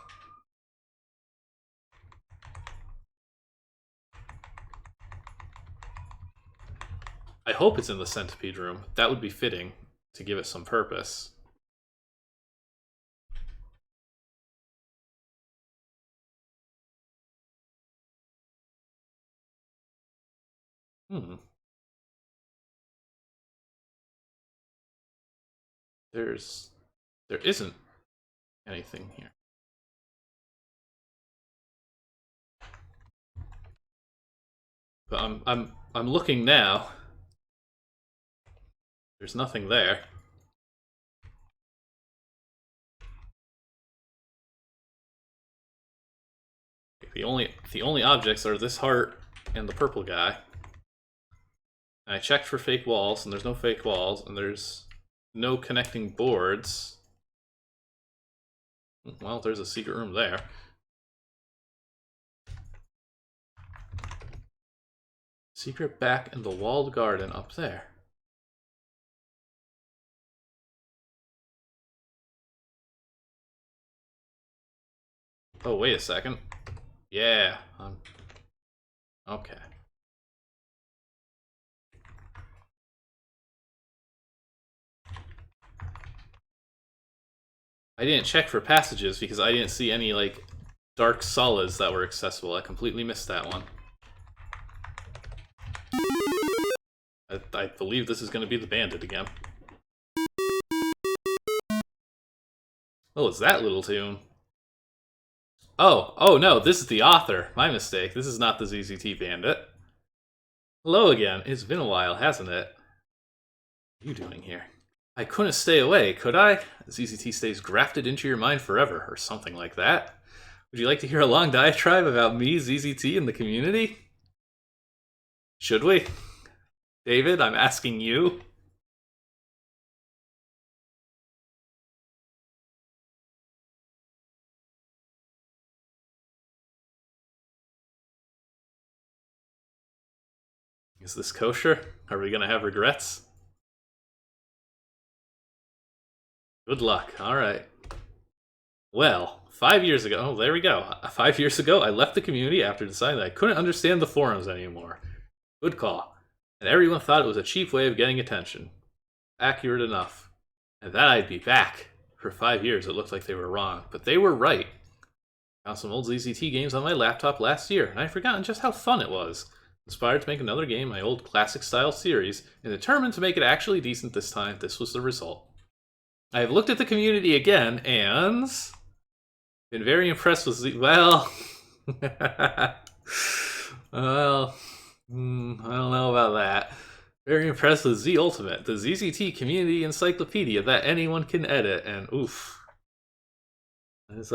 Speaker 1: I hope it's in the centipede room. That would be fitting to give it some purpose. There isn't anything here. But I'm looking now. There's nothing there. The only objects are this heart and the purple guy. And I checked for fake walls, and there's no fake walls, and there's no connecting boards. Well, there's a secret room there. Secret back in the walled garden up there. Oh, wait a second. Yeah. Okay. I didn't check for passages because I didn't see any, like, dark solids that were accessible. I completely missed that one. I believe this is going to be the bandit again. Oh, it's that little tune. Oh no, this is the author. My mistake. This is not the ZZT bandit. Hello again. It's been a while, hasn't it? What are you doing here? I couldn't stay away, could I? ZZT stays grafted into your mind forever, or something like that. Would you like to hear a long diatribe about me, ZZT, and the community? Should we? David, I'm asking you. Is this kosher? Are we gonna have regrets? Good luck. Alright. Well, 5 years ago... Oh, there we go. 5 years ago, I left the community after deciding that I couldn't understand the forums anymore. Good call. and everyone thought it was a cheap way of getting attention. Accurate enough. And that I'd be back. For 5 years, it looked like they were wrong, but they were right. Found some old ZZT games on my laptop last year, and I'd forgotten just how fun it was. Inspired to make another game, my old classic-style series, and determined to make it actually decent this time, this was the result. I have looked at the community again, and been very impressed with well... well... I don't know about that. Very impressed with Z Ultimate, the ZZT community encyclopedia that anyone can edit, and oof. There's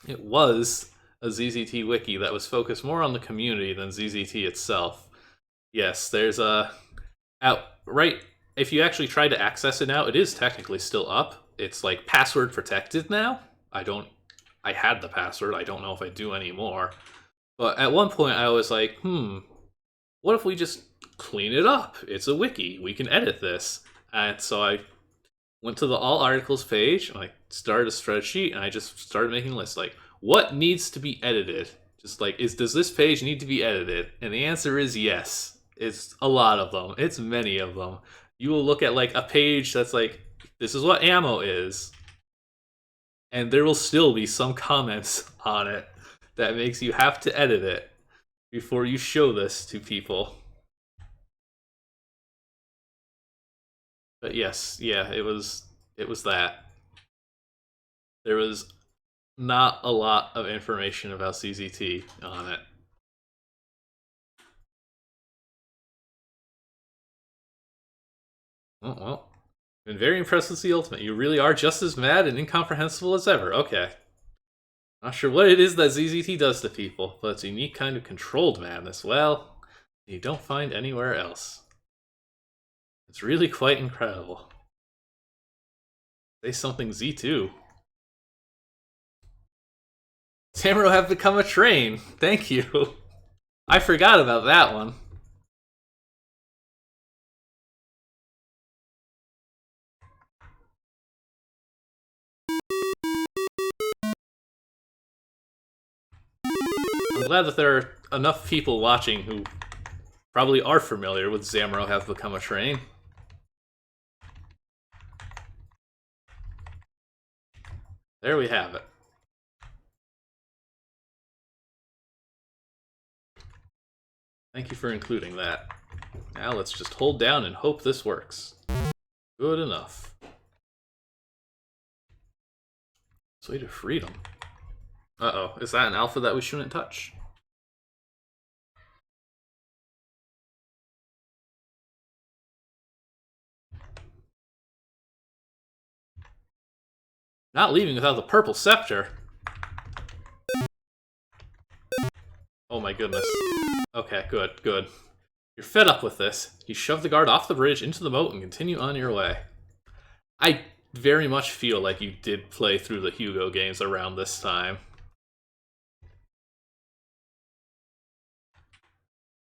Speaker 1: It was a ZZT wiki that was focused more on the community than ZZT itself. Yes, there's right, if you actually try to access it now, it is technically still up. It's like password protected now. I had the password, I don't know if I do anymore. But at one point I was like, what if we just clean it up? It's a wiki, we can edit this. And so I went to the all articles page, and I started a spreadsheet, and I just started making lists, like, what needs to be edited? Just like, does this page need to be edited? And the answer is yes. It's a lot of them. It's many of them. You will look at like a page that's like, this is what ammo is. And there will still be some comments on it that makes you have to edit it before you show this to people. But yes, yeah, it was that. There was not a lot of information about ZZT on it. Oh, well. Been very impressed with the Ultimate. You really are just as mad and incomprehensible as ever. Okay. Not sure what it is that ZZT does to people, but it's a unique kind of controlled madness. Well, you don't find anywhere else. It's really quite incredible. Say something Z2. Tamaro have become a train. Thank you. I forgot about that one. I'm glad that there are enough people watching who probably are familiar with Zamro have become a train. There we have it. Thank you for including that. Now let's just hold down and hope this works. Good enough. Sway to freedom. Uh-oh, is that an alpha that we shouldn't touch? Not leaving without the purple scepter. Oh my goodness. Okay, good, good. You're fed up with this. You shove the guard off the bridge into the moat and continue on your way. I very much feel like you did play through the Hugo games around this time.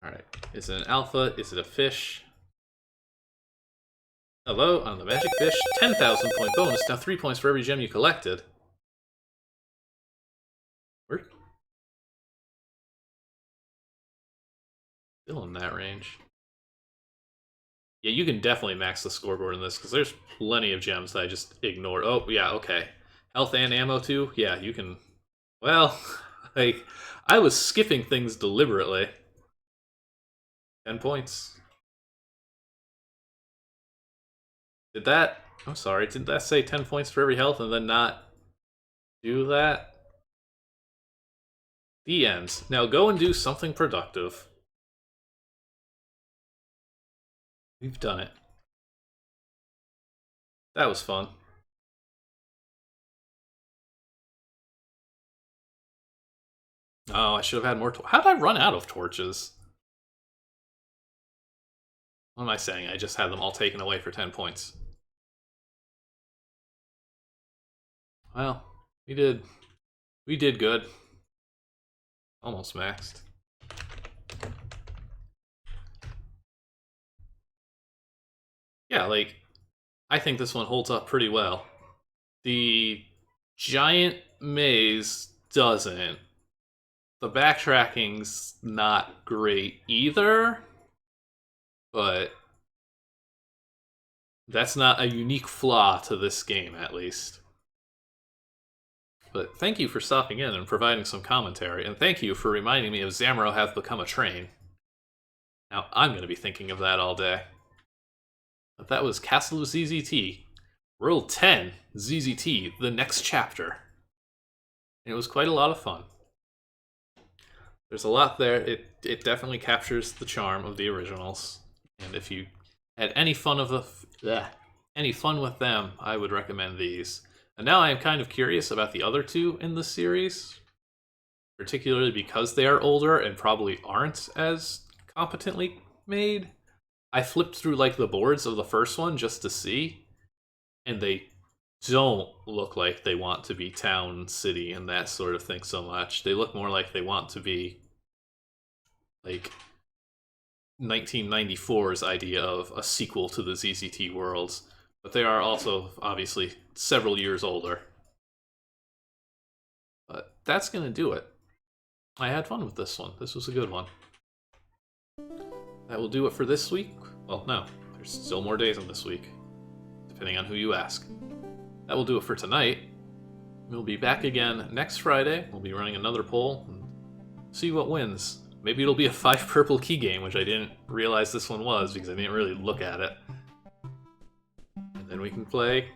Speaker 1: Alright, is it an alpha? Is it a fish? Hello, I'm the magic fish. 10,000 point bonus, now 3 points for every gem you collected. Where? Still in that range. Yeah, you can definitely max the scoreboard in this, because there's plenty of gems that I just ignored. Oh, yeah, okay. Health and ammo too? Yeah, you can... Well, like, I was skipping things deliberately. 10 points. Did that... I'm sorry, did that say 10 points for every health and then not do that? The end. Now go and do something productive. We've done it. That was fun. Oh, I should have had more... How did I run out of torches? What am I saying? I just had them all taken away for 10 points. Well, we did good. Almost maxed. Yeah, like, I think this one holds up pretty well. The giant maze doesn't, the backtracking's not great either, but that's not a unique flaw to this game, at least. But thank you for stopping in and providing some commentary, and thank you for reminding me of Zamro Have Become a Train. Now, I'm going to be thinking of that all day. But that was Castle of ZZT, World 10, ZZT, the next chapter. It was quite a lot of fun. There's a lot there. It definitely captures the charm of the originals. And if you had any fun with them, I would recommend these. And now I am kind of curious about the other two in the series, particularly because they are older and probably aren't as competently made. I flipped through like the boards of the first one just to see, and they don't look like they want to be town, city, and that sort of thing so much. They look more like they want to be like 1994's idea of a sequel to the ZZT worlds, but they are also obviously several years older. But that's going to do it. I had fun with this one. This was a good one. That will do it for this week. Well, no, there's still more days in this week, depending on who you ask. That will do it for tonight. We'll be back again next Friday. We'll be running another poll and see what wins. Maybe it'll be a 5 purple key game, which I didn't realize this one was because I didn't really look at it. And then we can play...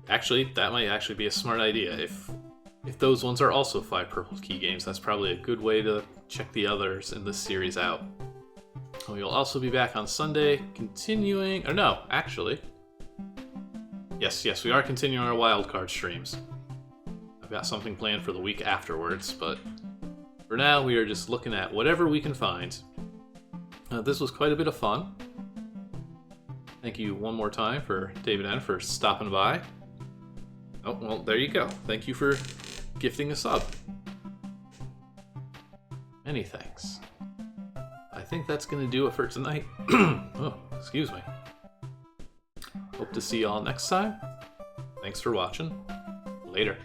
Speaker 1: Actually, that might actually be a smart idea. If those ones are also 5 purple key games, that's probably a good way to check the others in this series out. We'll also be back on Sunday, continuing... Or no, actually... Yes, we are continuing our wildcard streams. I've got something planned for the week afterwards, but for now we are just looking at whatever we can find. This was quite a bit of fun. Thank you one more time for David N. for stopping by. Oh, well, there you go. Thank you for gifting a sub. Many thanks. I think that's going to do it for tonight. Oh, excuse me. Hope to see y'all next time. Thanks for watching. Later.